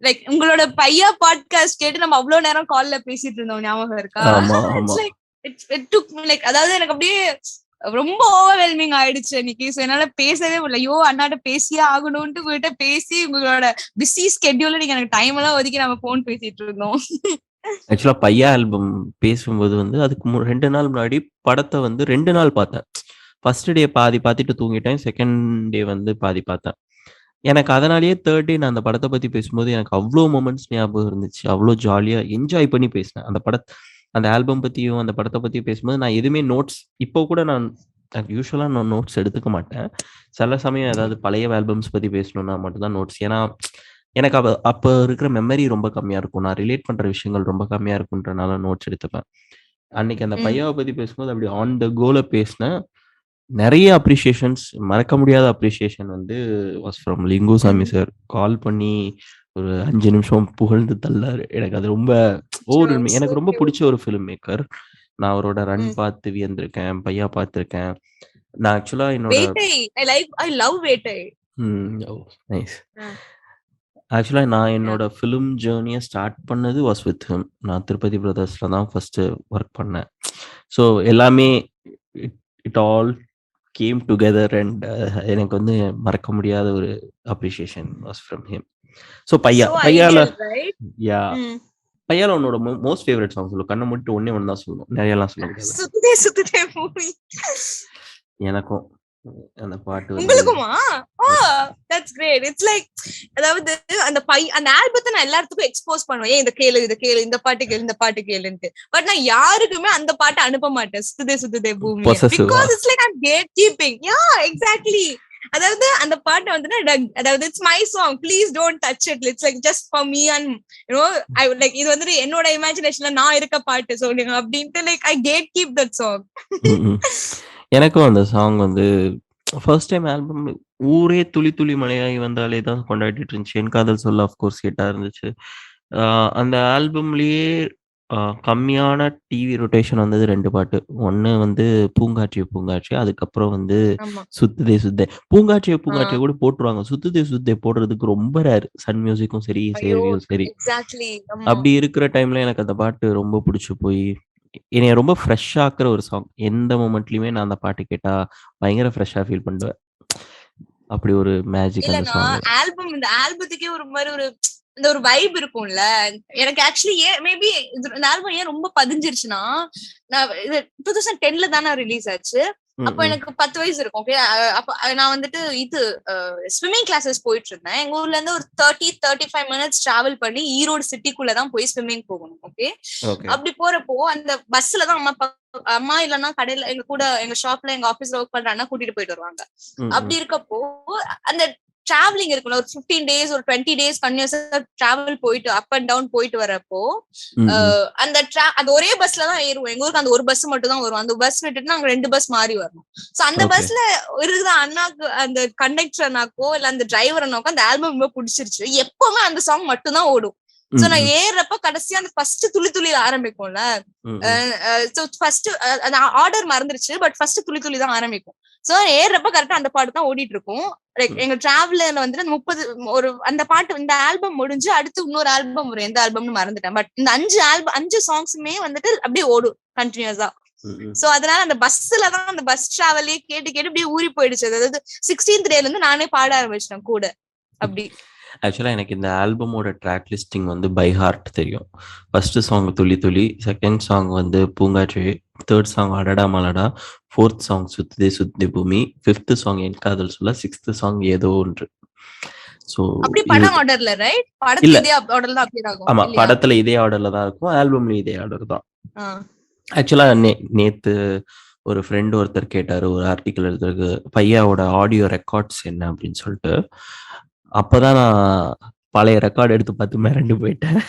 like உங்களோட பையா பாட்காஸ்ட் கேட்டு நம்ம அவ்வளவு நேரம் கால்ல பேசிட்டு இருந்தோம். ஞாபகம் இருக்கா? it took me like அதாவது எனக்கு அப்படியே ரொம்ப ஓவர்வெல்மிங் ஆயிடுச்சு இன்னைக்கு. சோ என்னால பேசவே முடியல. ஐயோ அண்ணாட்ட பேசியே ஆகணும்ட்டு போயிட்டு பேசி உங்களோட பிஸி ஸ்கெட்யூல்ல நீங்க எனக்கு டைம் எல்லாம் ஒதுக்கி நம்ம போன் பேசிட்டு இருந்தோம். ஆக்சுவலா பையா ஆல்பம் பேசும்போது வந்து அதுக்கு 2 நாள் முன்னாடி படத்தை வந்து 2 நாள் பார்த்தேன். ஃபர்ஸ்ட் டே பாதி பார்த்துட்டு தூங்கிட்டேன். செகண்ட் டே வந்து பாதி பார்த்தேன். எனக்கு அதனாலேயே 3rd டே நான் அந்த படத்தை பத்தி பேசும்போது எனக்கு அவ்வளோ மொமெண்ட்ஸ் ஞாபகம் இருந்துச்சு. அவ்வளோ ஜாலியா என்ஜாய் பண்ணி பேசினேன். அந்த ஆல்பம் பத்தியும் அந்த படத்தை பத்தியும் பேசும்போது நான் எதுவுமே நோட்ஸ் இப்போ கூட நான் யூஸ்வலா நான் நோட்ஸ் எடுத்துக்க மாட்டேன். சில சமயம் ஏதாவது பழைய ஆல்பம்ஸ் பத்தி பேசணும்னா மட்டும்தான் நோட்ஸ். ஏன்னா எனக்கு அப்போ இருக்கிற மெமரி ரொம்ப கம்மியா இருக்கும். நான் ரிலேட் பண்ற விஷயங்கள் ரொம்ப கம்மியா இருக்குன்றனால நோட்ஸ் எடுத்துப்பேன். அன்னைக்கு அந்த பையாவை பத்தி பேசும்போது அப்படி ஆன் த கோல பேசினேன். நிறைய அப்ரிசியேஷன்ஸ், மறக்க முடியாத அப்ரிசியேஷன் வந்து வாஸ் ஃப்ரம் லிங்குசாமி சார். கால் பண்ணி ஒரு 5 நிமிஷம் புகழ்ந்து தள்ளாரு. எனக்கு அது ரொம்ப எனக்கு ரொம்ப பிடிச்ச ஒரு ஃபிலிம் மேக்கர். நான் அவரோட ரன் பார்த்து வியந்திருக்கேன், பையா பார்த்திருக்கேன். நான் ஆக்சுவலா என்னோட ஆக்சுவலா நான் என்னோட ஃபிலிம் ஜேர்னியை ஸ்டார்ட் பண்ணது வாஸ் வித் ஹிம். நான் திருப்பதி பிரதர்ஸ்ல தான் ஃபர்ஸ்ட் ஒர்க் பண்ணேன். ஸோ எல்லாமே it all came together and எனக்கு வந்து மறக்க முடியாத ஒரு appreciation was from him. So பையால உன்னோட மோஸ்ட் ஃபேவரட் சாங் சொல்லு. கண்ணை மூடிட்டு ஒண்ணே ஒன்று தான் சொல்லணும், நிறையலாம் சொல்ல முடியாது. எனக்கும் அந்த பாட்டு உங்களுக்குமா? That's great. இட்ஸ் லைக் அதாவது அந்த ஆல்பத்தை நான் எல்லாத்துக்கும் எக்ஸ்போஸ் பண்ணுவேன். இந்த கேளு இந்த பாட்டு கேளுன்ட்டு. பட் நான் யாருக்குமே அந்த பாட்டை அனுப்ப மாட்டேன். சுத்துதே பூமி. Because it's like I am gatekeeping. Exactly. அதாவது அந்த பாட்டை வந்து அதாவது it's my song, please don't touch it. It's like just for me and I like இது வந்து என்னோட இமேஜினேஷன்ல நான் இருக்க பாட்டு சொல்லுங்க அப்படின்ட்டு like I gatekeep that song. எனக்கும் அந்த சாங் வந்து ஃபர்ஸ்ட் டைம் ஆல்பம் ஊரே துளி துளி மழையாகி வந்தாலே தான் கொண்டாடிட்டு இருந்துச்சு. என் காதல் சொல்ல அஃப்கோர்ஸ் ஹிட்டா இருந்துச்சு. அந்த ஆல்பம்லயே கம்மியான டிவி ரொட்டேஷன் வந்தது 2 பாட்டு. ஒன்னு வந்து பூங்காட்சி, அதுக்கப்புறம் வந்து சுத்துதே. பூங்காட்சியை கூட போட்டுருவாங்க. சுத்துதே போடுறதுக்கு ரொம்ப ரேர். சன் மியூசிக்கும் சரி, சேவியும் சரி. அப்படி இருக்கிற டைம்ல எனக்கு அந்த பாட்டு ரொம்ப பிடிச்சு போய் என்னைய ரொம்ப ஃப்ரெஷ் ஆக்குற ஒரு சாங். எந்த மொமெண்ட்லயுமே நான் அந்த பாட்டு கேட்டா பயங்கர ஃப்ரெஷ்ஷா ஃபீல் பண்ணுவேன். அப்படி ஒரு மேஜிக் அந்த சாங். இந்த ஆல்பத்துக்கே ஒரு மாதிரி இந்த ஒரு வைப் இருக்கும்ல. எனக்கு ஆக்சுவலி மேபி இந்த ஆல்பம் ஏன் ரொம்ப பதிஞ்சிருச்சுன்னா, நான் 2010ல தானே ரிலீஸ் ஆச்சு. அப்ப எனக்கு 10 வயசு இருக்கும். ஓகே, அப்ப நான் வந்துட்டு ஸ்விம்மிங் கிளாஸஸ் போயிட்டு இருந்தேன். எங்க ஊர்ல இருந்து ஒரு 30-35 மினிட்ஸ் டிராவல் பண்ணி ஈரோடு சிட்டிக்குள்ளதான் போய் ஸ்விம்மிங் போகணும். ஓகே, அப்படி போறப்போ அந்த பஸ்ல தான் அம்மா இல்லன்னா கடையில எங்க ஷாப்ல எங்க ஆபீஸ்ல ஒர்க் பண்ற அண்ணா கூட்டிட்டு போயிட்டு வருவாங்க. அப்படி இருக்கப்போ அந்த டிராவலிங் இருக்குல்ல, ஒரு 15 days ஒரு 20 days கன்டினியூஸா டிராவல் போயிட்டு அப் அண்ட் டவுன் போயிட்டு வரப்போ அந்த ஒரே பஸ்ல தான் ஏறுவோம். எங்க ஊருக்கு அந்த ஒரு பஸ் மட்டும் தான் வரும். அந்த பஸ் விட்டுட்டு நாங்க 2 பஸ் மாறி வரணும். சோ அந்த பஸ்ல இருக்குற அண்ணாக்கு, அந்த கண்டக்டர் அண்ணாக்கோ இல்ல அந்த டிரைவர் அண்ணாக்கோ அந்த ஆல்பம் ரொம்ப பிடிச்சிருச்சு. எப்பவுமே அந்த சாங் மட்டும் தான் ஓடும். சோ நான் ஏறப்ப கடைசியா அந்த ஃபர்ஸ்ட் துளி ஆரம்பிக்கும்ல. ஃபர்ஸ்ட் ஆர்டர் மறந்துருச்சு, பட் ஃபர்ஸ்ட் துளி தான் ஆரம்பிக்கும். சோ ஏறப்ப கரெக்டா அந்த பாட்டு தான் ஓடிட்டு இருக்கும். லைக் எங்க டிராவலர்ல வந்துட்டு 30 அந்த பாட்டு, இந்த ஆல்பம் முடிஞ்சு அடுத்து இன்னொரு ஆல்பம் வரும். எந்த ஆல்பம்னு மறந்துட்டேன். பட் இந்த 5 சாங்ஸுமே வந்துட்டு அப்படியே ஓடும் கண்டினியூஸா. சோ அதனால அந்த பஸ்ல தான், அந்த பஸ் டிராவலே கேட்டு அப்படியே ஊறி போயிடுச்சு. அதாவது 16th டேல இருந்து நானே பாட ஆரம்பிச்சிட்டேன் கூட. அப்படி ஆக்சுவலா எனக்கு இந்த ஆல்பமோட ட்ராக் லிஸ்டிங் வந்து பை ஹார்ட் தெரியும். ஃபர்ஸ்ட் சாங் துளி, செகண்ட் சாங் வந்து பூங்காட்சி, தேர்ட் சாங் அடடா மலடா, ஃபோர்த் சாங் சுத்துதே பூமி, ஃபிஃப்த் சாங் என் காதல் சொல்ல, சிக்ஸ்த் சாங் ஏதோ ஒன்று. சோ படம் ஆர்டர்ல ரைட்? படத்துல இதே ஆர்டர்ல தான் அப்பியர் ஆகும். ஆமா, படத்துல இதே ஆர்டர்ல தான் இருக்கும், ஆல்பம்ல இதே ஆர்டர் தான். ஆக்சுவலா நேத்து ஒரு ஃப்ரெண்ட் ஒருத்தர் கேட்டாரு ஒரு ஆர்டிக்கல் எழுதுறதுக்கு, பையாவோட ஆடியோ ரெக்கார்ட்ஸ் என்ன அப்படின்னு சொல்லிட்டு. அப்பதான் நான் பழைய ரெக்கார்ட் எடுத்து பார்த்து மிரண்டு போயிட்டேன்.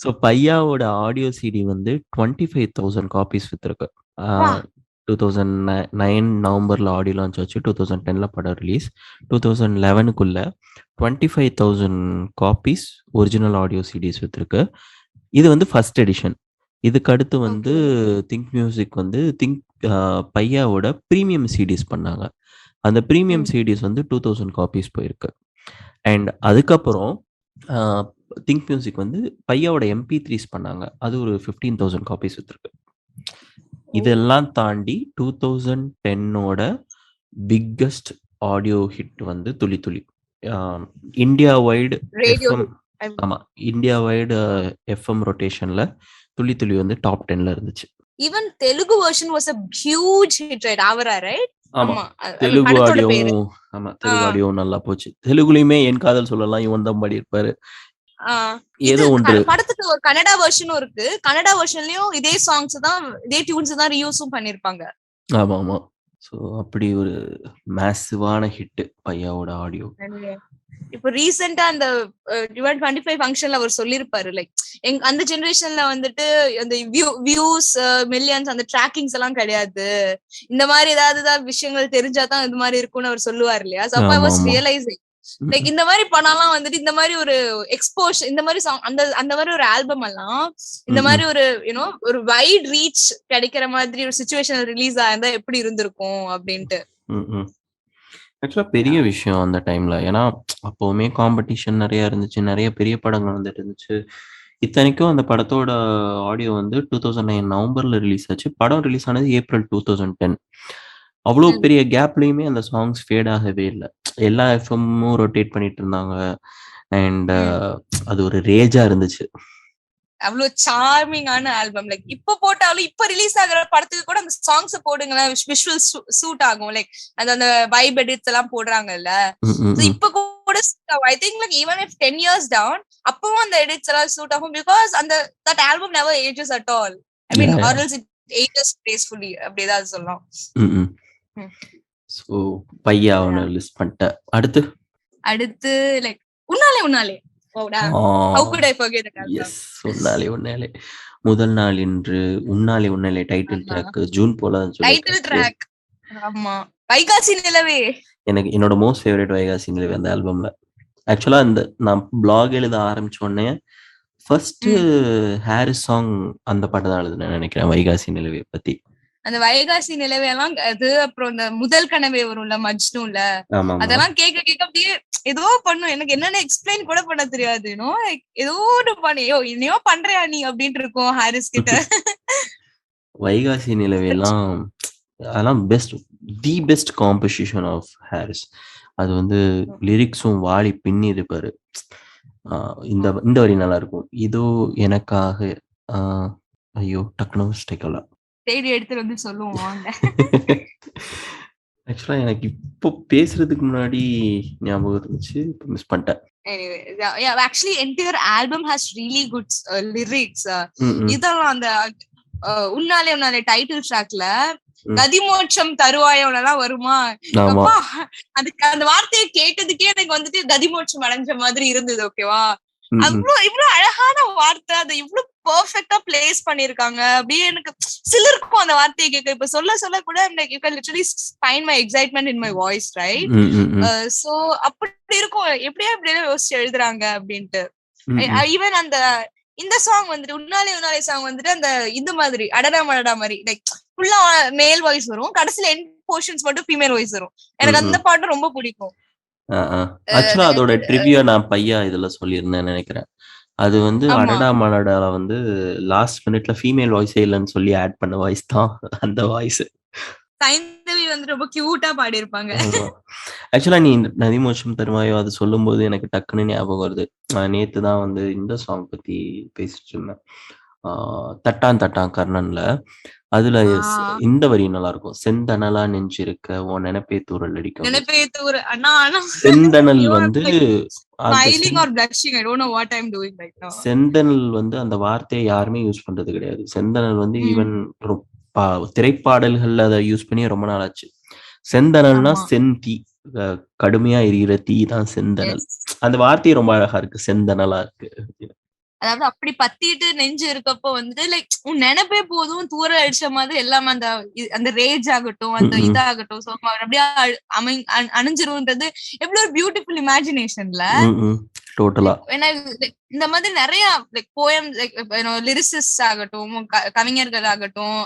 ஸோ பையாவோட ஆடியோ சிடி வந்து 25,000 காப்பீஸ் வித்திருக்கு. வா 2009 நவம்பர்ல ஆடியோ லான்ச் ஆச்சு. 2010ல படம் ரிலீஸ். 2011க்குள்ள 25,000 காப்பீஸ் ஒரிஜினல் ஆடியோ சிடிஸ் வித்திருக்கு. இது வந்து ஃபர்ஸ்ட் எடிஷன். இதுக்கு அடுத்து வந்து ஓகே திங்க் மியூசிக் வந்து பையாவோட ப்ரீமியம் சிடிஸ் பண்ணாங்க. அந்த ப்ரீமியம் சிடிஸ் வந்து 2000 காப்பீஸ் போயிருக்கு. அண்ட் அதுக்கப்புறம் திங்க் மியூசிக் வந்து பையாவோட MP3s பண்ணாங்க. அது ஒரு 15,000 காப்பீஸ் வித்திருக்கு. இதெல்லாம் தாண்டி 2010ஓட பிக்கஸ்ட் ஆடியோ ஹிட் வந்து துளி துளி. இந்தியா வைடு ரேடியோ எஃப்எம் ஆமா இந்தியா வைடு எஃப்எம் ரொட்டேஷன்ல துளி துளி வந்து டாப் 10ல இருந்துச்சு. Even Telugu version was a huge hit, right? அவரா, right? ஆமா ஆமா தெலுங்கு படத்தோட பேரு. ஆடியோவும் ஆமா தெலுங்கு ஆடியோவும் நல்லா போச்சு. தெலுங்குலயுமே என் காதல் சொல்லலாம் இவன் தான் பாடி இருப்பாரு. இது ஏதோ ஒன்று படத்துக்கு ஒரு கன்னடா வெர்ஷனும் இருக்கு. கன்னடா வெர்ஷன்லயும் இதே சாங்ஸ் தான், இதே டியூன்ஸ் தான் ரீயூஸும் பண்ணிருப்பாங்க. ஆமா ஆமா. ஸோ அப்படி ஒரு மேசிவான ஹிட் பையாவோட ஆடியோ. இப்போ ரீசெண்டா அந்த 25 ஃபங்க்ஷன்ல அவர் சொல்லிருப்பாரு, லைக் அந்த ஜெனரேஷன்ல வந்துட்டு அந்த வியூஸ் மில்லியன்ஸ் அந்த ட்ராக்கிங்ஸ் எல்லாம் கிடையாது, இந்த மாதிரி ஏதாவது விஷயங்கள் தெரிஞ்சாதான் இது மாதிரி இருக்கும்னு அவர் சொல்லுவார் இல்லையா. So I was realising like இந்த மாதிரி பணம்லாம் வந்துட்டு இந்த மாதிரி ஒரு எக்ஸ்போஸ், இந்த மாதிரி சாங், அந்த மாதிரி ஒரு ஆல்பம் எல்லாம் இந்த மாதிரி ஒரு யூனோ ஒரு வைட் ரீச் கிடைக்கிற மாதிரி ஒரு சிச்சுவேஷன் ரிலீஸ் ஆயிருந்தா எப்படி இருந்திருக்கும் அப்படின்ட்டு. ஆக்சுவலா பெரிய விஷயம் அந்த டைம்ல. ஏன்னா அப்பவுமே காம்படிஷன் நிறைய இருந்துச்சு, நிறைய பெரிய படங்கள் வந்துட்டு இருந்துச்சு. இத்தனைக்கும் அந்த படத்தோட ஆடியோ வந்து 2009 நவம்பர்ல ரிலீஸ் ஆச்சு. படம் ரிலீஸ் ஆனது ஏப்ரல் 2010. அவ்வளோ பெரிய கேப்லயுமே அந்த சாங்ஸ் ஃபேட் ஆகவே இல்லை. எல்லா எஃப்எம்மும் ரொட்டேட் பண்ணிட்டு இருந்தாங்க. அண்ட் அது ஒரு ரேஜா இருந்துச்சு. அவ்வளவு சார்மிங்கான ஆல்பம். லைக் இப்ப போட்டாலும் இப்ப ரிலீஸ் ஆகுற படத்துக்கு கூட அந்த சாங்ஸ் போடுங்களேன், விஷுவல் சூட் ஆகும். லைக் அந்த வைப் எடிட்ஸ் எல்லாம் போடுறாங்கல்ல, இப்ப கூட I think like even if 10 years down அப்பவும் அந்த எடிட்ஸ் எல்லாம் சூட் ஆகும். பிகாஸ் அந்த that album never ages at all. I mean or else it ages gracefully, அப்படி ஏதாவது சொல்லலாம். சோ பையா ஒன்னு லிஸ்ட் பண்ணிட்ட. அடுத்து லைக் உன்னாலே How could I forget that album? Yes, உன்னாலே முதல் நாள் இன்று, உன்னாலே டைட்டில் ட்ராக், ஜூன் போல டைட்டில் ட்ராக். ஆமா வைகாசி நிலவே எனக்கு என்னோட மோஸ்ட் ஃபேவரட் வைகாசி நிலவே அந்த ஆல்பம்ல. ஆக்சுவலா இந்த நான் பிளாக் எழுத ஆரம்பிச்ச உடனே ஃபர்ஸ்ட் ஹாரிஸ் சாங் அந்த பாட்டு தான் எழுதுனேன் நினைக்கிறேன், வைகாசி நிலவே பத்தி. அந்த வைகாசி நிலவையெல்லாம் அது அப்புறம் இந்த முதல் கனவே வரும்ல மஜ்னுல, அதெல்லாம் கேட்க அப்படியே ஏதோ பண்ணும். எனக்கு என்னன்னு எக்ஸ்பிளைன் கூட பண்ண தெரியாது. ஏதோ ஒன்று பண்ணியோ இன்னையோ பண்றியா நீ அப்படின்ட்டு இருக்கும் ஹாரிஸ் கிட்ட. வைகாசி நிலவையெல்லாம் அதெல்லாம் பெஸ்ட் காம்போசிஷன் ஆஃப் ஹாரிஸ். அது வந்து லிரிக்ஸும் வாலி பின்னி இருப்பாரு. இந்த வரி நல்லா இருக்கும். இதோ எனக்காக ஐயோ டக்குனு ஸ்டேக்கல தேடி எடுத்துட்டு வந்து சொல்லுவோம் வாங்க. ஆக்சுவலா எனக்கு இப்போ பேசுறதுக்கு முன்னாடி ஞாபகம் இருந்துச்சு, இப்போ மிஸ் பண்ணிட்டேன். Anyway, yeah, actually entire album has really good lyrics. இதெல்லாம் அந்த உன்னாலே டைட்டில் ட்ராக்ல கதிமோட்சம் தருவாயோலாம் வருமா, அதுக்கு அந்த வார்த்தையை கேட்டதுக்கே எனக்கு வந்துட்டு கதிமோட்சம் அடைஞ்ச மாதிரி இருந்தது. ஓகேவா, இவ்வளவு அழகான வார்த்தை, அதை இவ்வளவு பெர்ஃபெக்ட்டா பிளேஸ் பண்ணிருக்காங்க. அப்படியே எனக்கு சிலருக்கும் அந்த வார்த்தையை கேட்க இப்ப சொல்ல கூட you can literally find my excitement in my voice, right? So அப்படி இருக்கும், எப்படியே யோசிச்சு எழுதுறாங்க அப்படின்ட்டு. ஈவன் அந்த இந்த சாங் வந்துட்டு உன்னாலே சாங் வந்துட்டு அந்த இந்த மாதிரி அடடா மாதிரி லைக் ஃபுல்லா மேல் வாய்ஸ் வரும், கடைசியில எண்ட் போர்ஷன்ஸ் மட்டும் ஃபீமேல் வாய்ஸ் வரும். எனக்கு அந்த பாட்டு ரொம்ப பிடிக்கும். ஆக்சுவலா அதோட ட்ரிவியூ நான் பையா இதுல சொல்லியிருந்தேன் நினைக்கிறேன். அது வந்து அடடா மலடால வந்து லாஸ்ட் மினிட்ல ஃபீமேல் வாய்ஸே இல்லைன்னு சொல்லி ஆட் பண்ண வாய்ஸ் தான் அந்த வாய்ஸ். சைந்தவி வந்து ரொம்ப கியூட்டா பாடி இருப்பாங்க. ஆக்சுவலா நீ நதிமோட்சம் தருவாயோ அது சொல்லும் போது எனக்கு டக்குன்னு ஞாபகம் வருது. நேத்து தான் வந்து இந்த சாங் பத்தி பேசிட்டு இருந்தேன், தட்டான் கர்ணன்ல. அதுல இந்த வரி நல்லா இருக்கும், செந்தனலா நெஞ்சிருக்க உன் நினைப்பே தூரல் அடிக்கும். செந்தனல் வந்து செந்தனல் வந்து அந்த வார்த்தையை யாருமே யூஸ் பண்றது கிடையாது. செந்தனல் வந்து ஈவன் திரைப்பாடல்கள்ல அதை யூஸ் பண்ணி ரொம்ப நாள் ஆச்சு. செந்தனல்னா செந்தீ, கடுமையா எரிகிற தீ தான் செந்தனல். அந்த வார்த்தையே ரொம்ப அழகா இருக்கு, செந்தனலா இருக்கு. அதாவது அப்படி பத்திட்டு நெஞ்சு இருக்கப்போ வந்து லைக் உன் நினைப்பே போதும் தூர அடிச்ச மாதிரி எல்லாமே அந்த ரேஜ் ஆகட்டும், அந்த இதாகட்டும், சோ அப்படியே அணிஞ்சிரும்ன்றது எவ்வளவு ஒரு பியூட்டிஃபுல் இமேஜினேஷன்ல. டோட்டலா இந்த மாதிரி நிறைய லைக் போயம், லிரிசிஸ்ட் ஆகட்டும், கவிஞர்கள் ஆகட்டும்,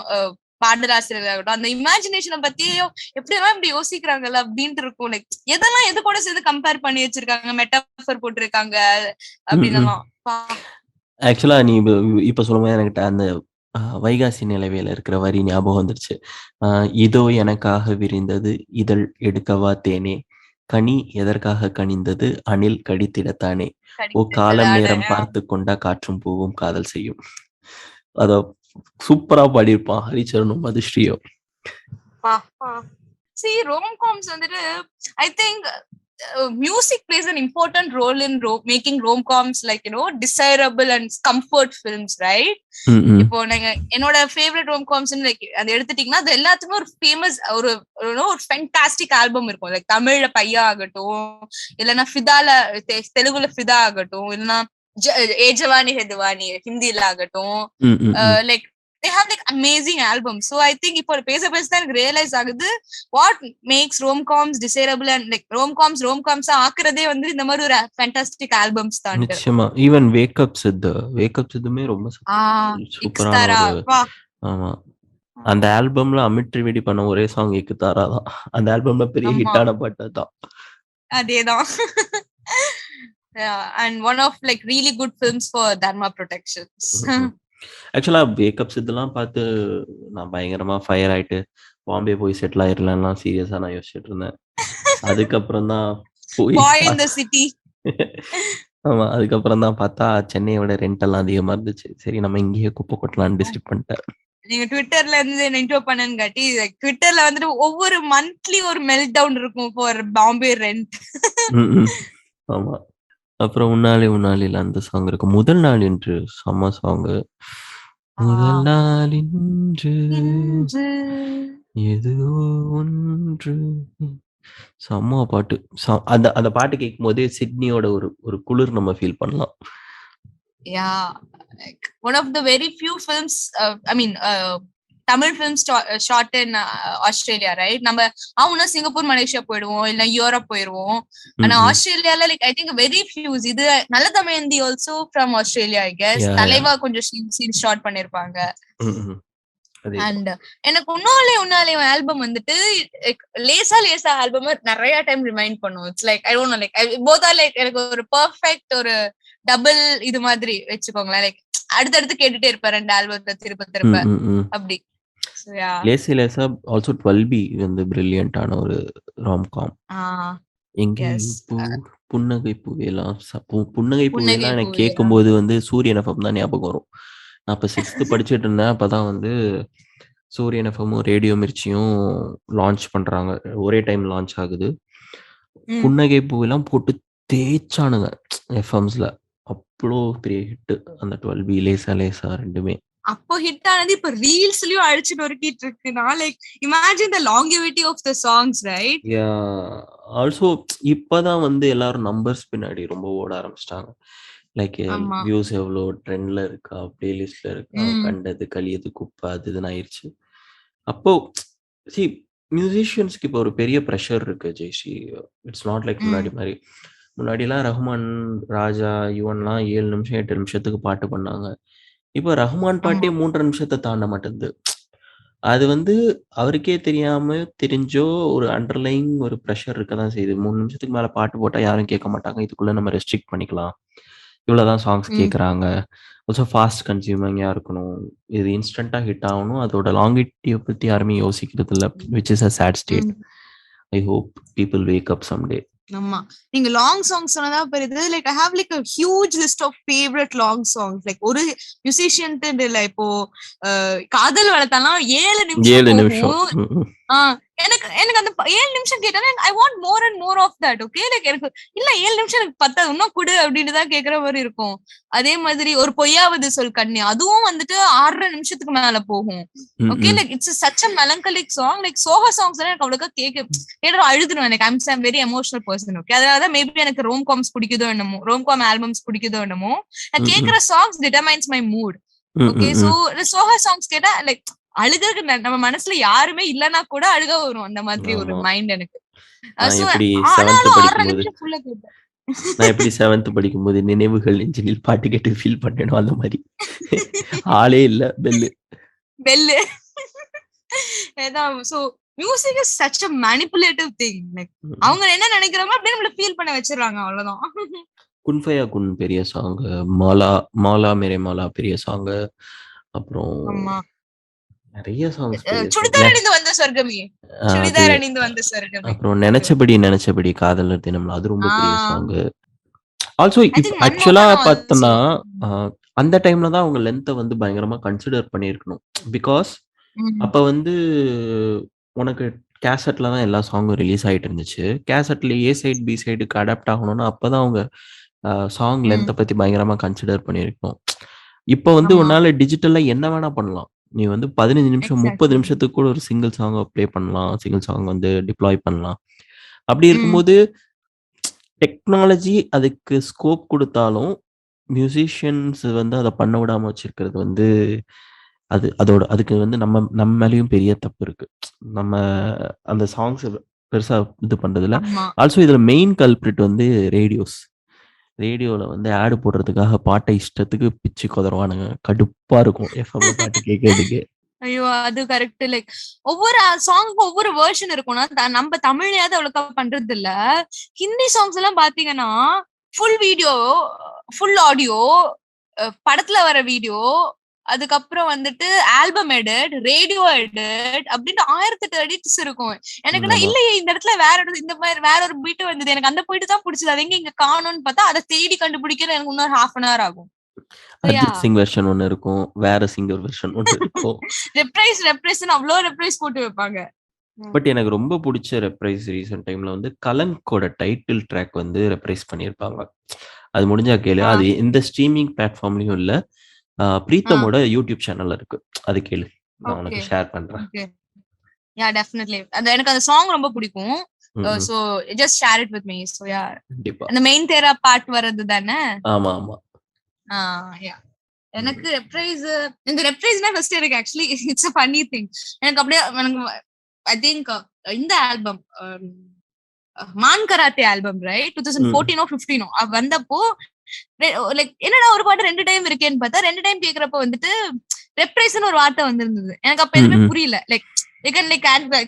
பாடலாசிரியர்கள் ஆகட்டும், அந்த இமேஜினேஷனை பத்தியும் எப்படியெல்லாம் இப்படி யோசிக்கிறாங்கல்ல அப்படின்ட்டு இருக்கும். லைக் எதெல்லாம் எது கூட சேர்த்து கம்பேர் பண்ணி வச்சிருக்காங்க, மெட்டாஃபர் போட்டிருக்காங்க அப்படின்னு. ஆக்சுவலா நீ இப்ப சொல்லும்போது எனக்கு அந்த வைகாசி நிலவையில இருக்கிற வரி ஞாபகம் வந்துருச்சு. இதோ எனக்காக விரிந்தது இதழ் எடுக்கவா தேனே, கனி எதற்காக கனிந்தது அணில் கடித்திடத்தானே, ஓ காலம் நேரம் பார்த்து கொண்டா காற்றும் பூவும் காதல் செய்யும். அத சூப்பரா பாடியிருப்பான் ஹரிச்சரனும் மதுஸ்ரீயும். ரோம்காம்ஸ் வந்துட்டு I think music plays an important role in making rom-coms like desirable and comfort films, right? இப்போ நீங்க என்னோட ஃபேவரட் rom-coms லைக் அது எடுத்துட்டீங்கன்னா அது எல்லாத்துக்குமே ஒரு ஃபேமஸ் ஒரு ஃபேண்டாஸ்டிக் ஆல்பம் இருக்கும். லைக் தமிழ்ல பையா ஆகட்டும், இல்லைன்னா ஃபிதால தெலுங்குல ஃபிதா ஆகட்டும், இல்லைன்னா ஏ ஜவானி ஹே திவானி ஹிந்தில ஆகட்டும், like they have like amazing albums. So I think இப்போ பேச தான் எனக்கு ரியலைஸ் ஆகுது what makes rom-coms desirable and like rom-coms ஆக்குறதே வந்து இந்த மாதிரி ஒரு ஃபேண்டாஸ்டிக் ஆல்பம்ஸ் தான். நிச்சயமா ஈவன் வேக் அப் சித்துமே ரொம்ப சூப்பரான ஒரு. ஆமா, அந்த ஆல்பம்ல அமித் திரிவேடி பண்ண ஒரே சாங் எக்குத்தாரா தான். அந்த ஆல்பம்ல பெரிய ஹிட்டான பாட்டு தான். அதேதான். and one of like really good films for dharma protections. ஆக்சுவலா வேக்கப் இதெல்லாம் பார்த்து நான் பயங்கரமா ஃபயர் ஆயிட்டு பாம்பே போய் செட்டில் ஆயிடலாம் சீரியஸா நான் யோசிச்சுட்டு இருந்தேன். அதுக்கப்புறம் தான் ஆமா, அதுக்கப்புறம் தான் பார்த்தா சென்னையை விட ரெண்ட் எல்லாம் அதிகமா இருந்துச்சு. சரி நம்ம இங்கேயே குப்பை கொட்டலாம்னு டிசைட் பண்ணிட்டேன். நீங்க ட்விட்டர்ல இருந்து இன்ட்ரோ பண்ணன்னு காட்டி ட்விட்டர்ல வந்துட்டு ஒவ்வொரு மந்த்லி ஒரு மெல்ட் டவுன் இருக்கும் ஃபார் பாம்பே ரெண்ட். ஆமா, அப்புறம் உன்னாலே அந்த சாங் இருக்கு, முதல் நாள் என்று செம்ம சாங். முதல் நாள் இன்று ஏதோ ஒன்று, செம்ம பாட்டு. அந்த பாட்டு கேட்கும் போதே சிட்னியோட ஒரு குளிர் நம்ம ஃபீல் பண்ணலாம். One of the very few films, I mean Tamil films shot in Australia, right? நம்ம அவனா சிங்கப்பூர் மலேசியா போயிடுவோம், இல்ல யூரோப் போயிடுவோம். ஆனா ஆஸ்திரேலியால like I think very few. இது நல்ல Damayanthi also from Australia I guess. தலைவா கொஞ்சம் சீன் ஷார்ட் பண்ணிருப்பாங்க. அண்ட் எனக்கு உன்னாலே ஆல்பம் வந்துட்டு லேசா ஆல்பம் நிறைய டைம் ரிமைண்ட் பண்ணும். It's like I don't know, like both are like எனக்கு ஒரு பெர்ஃபெக்ட் ஒரு டபுள் இது மாதிரி வச்சுக்கோங்களேன். லைக் அடுத்தடுத்து கேட்டுட்டே இருப்பேன் ரெண்டு ஆல்பத்தை திருப்ப அப்படி. லேசா ஆல்சோ 12B வந்து பிரில்லியன்ட்டான ஒரு ராம்காம். எங்க புன்னகை பூவேலாம் எனக்கு கேட்கும்போது வந்து சூரியன் எஃப்எம் தான் ஞாபகம் வரும். நான் இப்ப 6th படிச்சுட்டு இருந்தேன். அப்பதான் வந்து சூரியன் எஃப்எம்மும் ரேடியோ மிர்ச்சியும் லான்ச் பண்றாங்க, ஒரே டைம் லான்ச் ஆகுது. புன்னகை பூவெல்லாம் போட்டு தேய்ச்சானுங்க எஃப்எம்ஸ்ல. அவ்வளோ பெரிய ஹிட் அந்த 12B லேசா ரெண்டுமே. அப்போ ஹிட் ஆனது இப்ப ரீல்ஸ்லயும் அடிச்சுட்டு ஒருக்கிட்டு இருக்கு. Like imagine the longevity of the songs, right? Yeah, also இப்பதான் வந்து எல்லாரும் நம்பர்ஸ் பின்னாடி ரொம்ப ஓட ஆரம்பிச்சிட்டாங்க. லைக் வியூஸ் எவ்வளோ ட்ரெண்ட்ல இருக்கா, பிளேலிஸ்ட்ல இருக்கா, கண்டது கழியது குப்பை அது இதுன்னு ஆயிடுச்சு. அப்போ சி மியூசிஷியன்ஸ்க்கு இப்போ ஒரு பெரிய ப்ரெஷர் இருக்கு ஜெய்ஸ்ரீ. இட்ஸ் நாட் லைக் முன்னாடி மாதிரி. முன்னாடிலாம் ரஹ்மான், ராஜா, யுவன்லாம் 7 நிமிஷம் 8 நிமிஷத்துக்கு பாட்டு பண்ணாங்க. இப்போ ரஹ்மான் பாட்டே 3 நிமிஷத்தை தாண்ட மாட்டேங்குது. அது வந்து அவருக்கே தெரியாம தெரிஞ்சோ ஒரு அண்டர்லைங் ஒரு ப்ரெஷர் இருக்கதான் செய்யுது. 3 நிமிஷத்துக்கு மேல பாட்டு போட்டா யாரும் கேட்க மாட்டாங்க, இதுக்குள்ள நம்ம ரெஸ்ட்ரிக்ட் பண்ணிக்கலாம், இவ்வளவுதான் சாங்ஸ் கேட்குறாங்க. ஆல்சோ ஃபாஸ்ட் கன்சியூமிங்கா இருக்கணும், இது இன்ஸ்டன்டா ஹிட் ஆகணும். அதோட லாங்கிட்டியை பத்தி யாருமே யோசிக்கிறது இல்லை, which is a sad state. I hope people wake up some day. ஆமா, நீங்க லாங் சாங்ஸ் சொன்னதா பெரியது. Like I have like a huge list of favorite long songs. Like ஒரு மியூசிஷியன் இல்ல, இப்போ காதல் வளர்த்தாலாம் 7 நிமிஷம். எனக்கு எனக்கு அந்த 7 நிமிஷம் கேட்டாலே I want more and more of that. Okay, like எனக்கு இல்ல 7 நிமிஷம் எனக்கு பத்தாது, இன்னும் குடு அப்படின்னு தான் கேக்குற மாதிரி இருக்கும். அதே மாதிரி ஒரு பொய்யாவது சொல் கண்ணி, அதுவும் வந்துட்டு 6.5 நிமிஷத்துக்கு மேல போகும். Okay, like it's such a melancholic song. Like சோக சாங்ஸ் எனக்கு அவ்வளோக்கா கேட்டு அழுதுடும். எனக்கு I'm very emotional person. Okay, அதனாலதான் மேபி எனக்கு ரோம் காம்ஸ் பிடிக்குதோ என்னமோ, ரோம் காம் ஆல்பம்ஸ் பிடிக்குதோ என்னமோ. நான் கேக்குற songs determines my mood. Okay, so சோக சாங்ஸ் கேட்டா லைக் அழுகிறதுக்கு நம்ம மனசுல யாருமே இல்லன்னா கூட அழுக வரும். அந்த மாதிரி ஒரு மைண்ட் எனக்கு. ஆனாலும் 6.5 நிமிஷம் ஃபுல்லா கேட்டேன். நான் எப்படி 7th படிக்கும்போது நினைவுகள் நெஞ்சினில் பாட்டு கேட்டு ஃபீல் பண்ணேனோ அந்த மாதிரி. ஆளே இல்ல, bell. So music is such a manipulative thing. Like அவங்க என்ன நினைக்கிறாங்களோ அப்படியே நம்மள ஃபீல் பண்ண வச்சிரறாங்க, அவ்வளவுதான். குன் ஃபயா குன் பெரிய சாங், மாலா மேரே மாலா பெரிய சாங், அப்புறம் நிறைய சாங்ஸ். சுடிதார் அணிந்து வந்த சொர்க்கமே, சுடிதார் அணிந்து வந்த சொர்க்கமே, அப்புறம் நினைச்சபடி காதலர் தினம்ல, அது ரொம்ப பெரிய சாங். ஆல்சோ ஆக்சுவலா பார்த்தோம்னா அந்த டைம்ல தான் அவங்க லென்த்தை வந்து பயங்கரமா கன்சிடர் பண்ணியிருக்கணும். பிகாஸ் அப்ப வந்து உனக்கு கேசட்ல தான் எல்லா சாங்கும் ரிலீஸ் ஆயிட்டு இருந்துச்சு. கேசட்ல ஏ சைடு பி சைடுக்கு அடாப்ட் ஆகணும்னா அப்பதான் அவங்க சாங் லென்த்தை பத்தி பயங்கரமா கன்சிடர் பண்ணியிருக்கணும். இப்போ வந்து உன்னால டிஜிட்டல்ல என்ன வேணா பண்ணலாம். நீ வந்து 15 நிமிஷம் 30 நிமிஷத்துக்கு கூட ஒரு சிங்கிள் சாங் ப்ளே பண்ணலாம், சிங்கிள் சாங் வந்து டிப்ளாய் பண்ணலாம். அப்படி இருக்கும்போது டெக்னாலஜி அதுக்கு ஸ்கோப் கொடுத்தாலும் மியூசிஷியன்ஸ் வந்து அதை பண்ண விடாம வச்சிருக்கிறது வந்து அதுக்கு வந்து நம்ம மேலேயும் பெரிய தப்பு இருக்கு. நம்ம அந்த சாங்ஸ் பெருசா இது பண்றதுல. ஆல்சோ இதுல மெயின் கல்பிரிட் வந்து ரேடியோல வந்து ஆடு போடுறதுக்காக பாட்டை இஷ்டத்துக்கு பிச்சு கொதருவானுங்க. கடுப்பா இருக்கும் எஃப்எம்ல பாட்டு கேட்கறதுக்கு. ஐயோ, அது கரெக்ட். லைக் ஒவ்வொரு சாங்குக்கும் ஒவ்வொரு வெர்ஷன் இருக்கும்னா, நம்ம தமிழ்லயாவது அவ்வளோக்கா பண்றது இல்ல. ஹிந்தி சாங்ஸ் எல்லாம் பாத்தீங்கன்னா ஃபுல் வீடியோ, ஃபுல் ஆடியோ, படத்துல வர வீடியோ, அதுக்கப்புறம் வந்துட்டு ஆல்பம் எடிட், ரேடியோ எடிட் அப்படின்னு 1008 எடிட்ஸ் இருக்கும். எனக்குன்னா இல்லையே இந்த இடத்துல இந்த மாதிரி வேற ஒரு பீட்டு வந்தது, எனக்கு அந்த பீட்டு தான் பிடிச்சது, அது எங்க இங்க காணும்னு பார்த்தா அதை தேடி கண்டுபிடிக்கிற எனக்கு இன்னொரு 1/2 hour ஆகும். அஜித் சிங் வெர்ஷன் ஒன்னு இருக்கும், வேற சிங்கர் வெர்ஷன் ஒன்னு இருக்கும். ரெப்ரைஸ் அவ்வளோ ரெப்ரைஸ் போட்டு வைப்பாங்க. பட் எனக்கு ரொம்ப பிடிச்ச ரெப்ரைஸ் ரீசன்ட் டைம்ல வந்து கலங்கோட டைட்டில் ட்ராக் வந்து ரெப்ரைஸ் பண்ணியிருப்பாங்க. அது முடிஞ்சா கேளு. அது எந்த ஸ்ட்ரீமிங் பிளாட்ஃபார்ம்லயும் இல்ல, பிரீத்தமோட யூடியூப் சேனல்ல இருக்கு. அது கேளு, நான் உனக்கு ஷேர் பண்றேன். Yeah definitely. அந்த சாங் ரொம்ப பிடிக்கும். So just share it with me. So yeah, அந்த மெயின் தேரா பார்ட் வரது தானே? ஆமா ஆமா. யா, எனக்கு இந்த ரெப்ரைஸ்னா ஃபர்ஸ்ட் எனக்கு actually it's a funny thing. எனக்கு அப்படியே ஐ திங்க் இந்த ஆல்பம் மான் கராத்தே ஆல்பம் ரைட் 2014 15 வந்தப்போ லைக் என்னடா ஒரு பாட்டு 2 டைம் இருக்கேன்னு பார்த்தா 2 டைம் கேக்குறப்ப வந்துட்டு ரெப்ரைஸ்னு ஒரு வார்த்தை வந்திருந்தது. எனக்கு அப்ப எதுவுமே புரியல. லைக்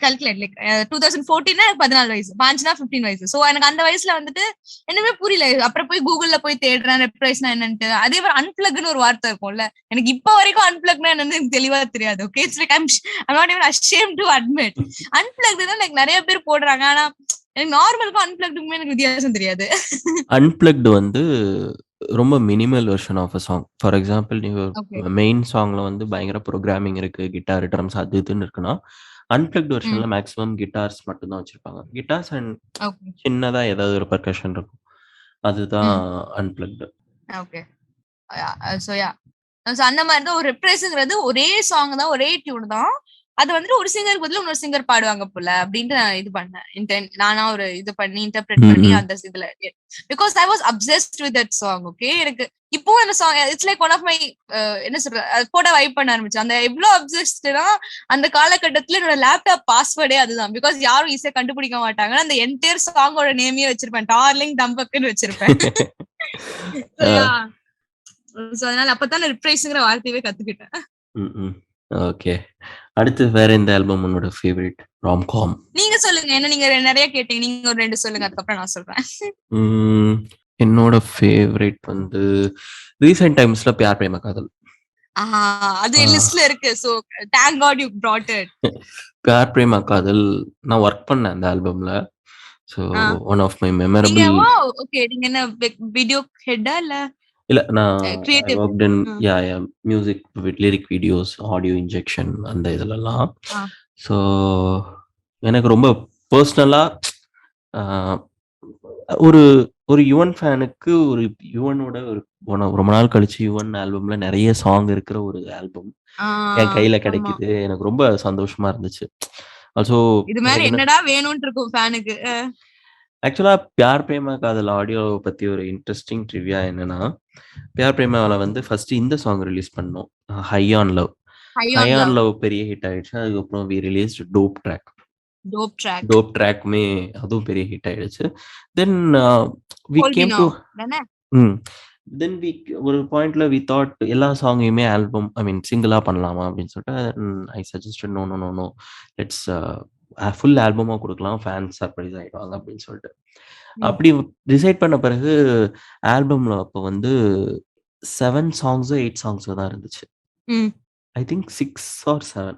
calculate like 2014 எனக்கு 14 வயசு, 15 வயசு. சோ எனக்கு அந்த வயசுல வந்துட்டு என்னமே புரியல. அப்புறம் போய் கூகுள்ல போய் தேடுறேன் ரெப்ரைஸ்னா என்னன்ட்டு. அதே மாதிரி அன்பிளக்னு ஒரு வார்த்தை இருக்கும்ல, எனக்கு இப்ப வரைக்கும் அன்பிளக்னா என்னன்னு எனக்கு தெளிவா தெரியாது. Okay, it's like I'm not even ashamed to admit. Unplugged தான் லைக் நிறைய பேர் போடுறாங்க, ஆனா எனக்கு நார்மலுக்கும் அன்பிளக்டுக்குமே எனக்கு வித்தியாசம் தெரியாது. அன்பிளக்டு வந்து ரொம்ப minimal version of a song. For example நீங்க மெயின் சாங்ல வந்து பயங்கர ப்ரோக்ராமிங் இருக்கு, கிட்டார் ட்ரம்ஸ் அது இதுன்னு இருக்குன்னா, அன்பிளக்டு வெர்ஷன்ல மேக்ஸிமம் கிட்டார்ஸ் மட்டும் தான் வச்சிருப்பாங்க. கிட்டார்ஸ் அண்ட் சின்னதா ஏதாவது ஒரு பர்கஷன் இருக்கும், அதுதான் அன்பிளக்டு. ஓகே, சோ யா, அந்த மாதிரி தான் ஒரு ரெப்ரைஸ்ங்கிறது ஒரே சாங் தான், ஒரே டியூன் தான். அது வந்துட்டு ஒரு சிங்கருக்கு பதிலா இன்னொரு சிங்கர் பாடுவாங்க போல அப்படின்ட்டு நான் இது பண்ணேன். நானா ஒரு இது பண்ணி இன்டர்பிரேட் பண்ணி அந்த இதுல, because I was obsessed with that song. Okay, எனக்கு இப்போ அந்த song it's like one of my என்ன சொல்ற, அது போட வைப் பண்ண ஆரம்பிச்சேன். அந்த எவ்வளவு அப்சஸ்ட்னா அந்த காலகட்டத்துல என்னோட லேப்டாப் பாஸ்வேர்டே அதுதான். பிகாஸ் யாரும் ஈஸியா கண்டுபிடிக்க மாட்டாங்க. அந்த என்டையர் சாங்கோட நேமையே வச்சிருப்பேன், டார்லிங் டம்பக்குன்னு வச்சிருப்பேன். அதனால அப்பதான் ரிப்ரைஸ்ங்கிற வார்த்தையவே கத்துக்கிட்டேன். ஓகே, அடுத்து வேற எந்த ஆல்பம் உன்னோட ஃபேவரட் ராம்காம்? நீங்க சொல்லுங்க. என்ன நீங்க நிறைய கேட்டீங்க, நீங்க ஒரு 2 சொல்லுங்க, அதுக்கப்புறம் நான் சொல்றேன். என்னோட ஃபேவரட் வந்து ரீசன்ட் டைம்ஸ்ல பியார் பிரேம காதல். அது என் லிஸ்ட்ல இருக்கு. So thank god you brought it. Pyaar Prema Kaadhal நான் வர்க் பண்ணேன் அந்த ஆல்பம்ல. So one of my memorable. Okay, நீங்க என்ன வீடியோ ஹெட்டா இல்ல, நான் worked in music with lyric videos, audio injection அந்த இதெல்லாம். ஸோ எனக்கு ரொம்ப பர்சனலா ஒரு ஒரு யுவன் ஃபேனுக்கு ஒரு யுவனோட ஒரு ரொம்ப நாள் கழிச்சு யுவன் ஆல்பம்ல நிறைய சாங் இருக்கிற ஒரு ஆல்பம் என் கையில கிடைக்குது. எனக்கு ரொம்ப சந்தோஷமா இருந்துச்சு. ஆல்சோ இது மாதிரி என்னடா வேணும்னு இருக்கும் ஃபேனுக்கு. ஆக்சுவலா பியார் பிரேமா காதல் ஆடியோ பத்தி ஒரு இன்ட்ரெஸ்டிங் ட்ரிவியா என்னன்னா, பியார் பிரேமாவில் வந்து ஃபர்ஸ்ட் இந்த சாங் ரிலீஸ் பண்ணோம், high on love. High on love பெரிய ஹிட் ஆயிடுச்சு. அதுக்கப்புறம் we released dope track. Dope ட்ராக்குமே அதுவும் பெரிய ஹிட் ஆயிடுச்சு. Then we came to then we ஒரு பாயிண்ட்ல வி தாட் எல்லா சாங்கையுமே ஆல்பம் ஐ மீன் சிங்கிளா பண்ணலாமா அப்படின்னு சொல்லிட்டு I suggested no no no no let's full ஆல்பமாக கொடுக்கலாம், ஃபேன்ஸ் சர்ப்ரைஸ் ஆகிடுவாங்க அப்படின்னு சொல்லிட்டு. அப்படி டிசைட் பண்ண பிறகு ஆல்பம்ல அப்போ வந்து 7 சாங்ஸோ 8 சாங்ஸோ தான் இருந்துச்சு. I think 6 or 7.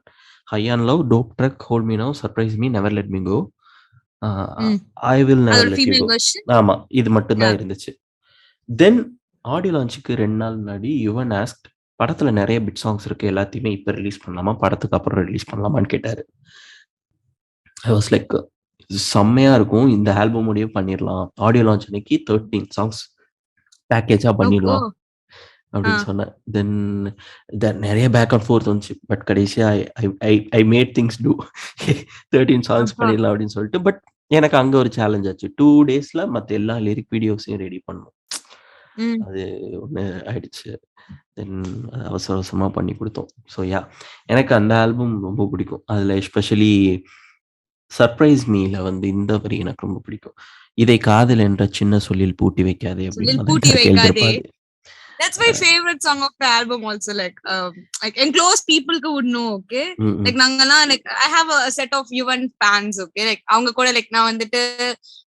High on love, dope drug, hold me now, surprise me, never let me go, I will never let you go. ஆமா, இது மட்டும் தான் இருந்துச்சு. தென் ஆடியோ லான்ச்சுக்கு 2 நாள் முன்னாடி யுவன் ஆஸ்க்ட், படத்துல நிறைய பிட் சாங்ஸ் இருக்கு, எல்லாத்தையுமே இப்ப ரிலீஸ் பண்ணலாமா, படத்துக்கு அப்புறம் ரிலீஸ் பண்ணலாமான்னு கேட்டாரு. ஐ வாஸ் லைக் செம்மையா இருக்கும், இந்த ஆல்பம் முடியே பண்ணிடலாம், ஆடியோ லான்ச் அன்னைக்கு 13 சாங்ஸ் பேக்கேஜா பண்ணிடலாம் அப்படின்னு சொன்னேன். தென் நிறைய பேக் அண்ட் ஃபோர்த் வந்துச்சு. பட் கடைசியா I made things to 13 songs பண்ணிடலாம் அப்படின்னு சொல்லிட்டு. பட் எனக்கு அங்க ஒரு சேலஞ்ச் ஆச்சு. 2 daysல மற்ற எல்லா லிரிக் வீடியோஸையும் ரெடி பண்ணும். அது ஒன்று ஆயிடுச்சு. தென் அவசர அவசரமா பண்ணி கொடுத்தோம். ஸோ யா, எனக்கு அந்த ஆல்பம் ரொம்ப பிடிக்கும். அதுல எஸ்பெஷலி சர்ப்ரைஸ் மீல வந்து இந்த வரி எனக்கு ரொம்ப பிடிக்கும். இதை காதல் என்ற சின்ன சொல்லில் பூட்டி வைக்காதே அப்படின்னு எழுதிருப்பாரு. That's my favorite song of the album also, like enclosed people would know, okay? Like nangala, like I have a set of Yuvan fans, okay? Like avanga koda like na vandittu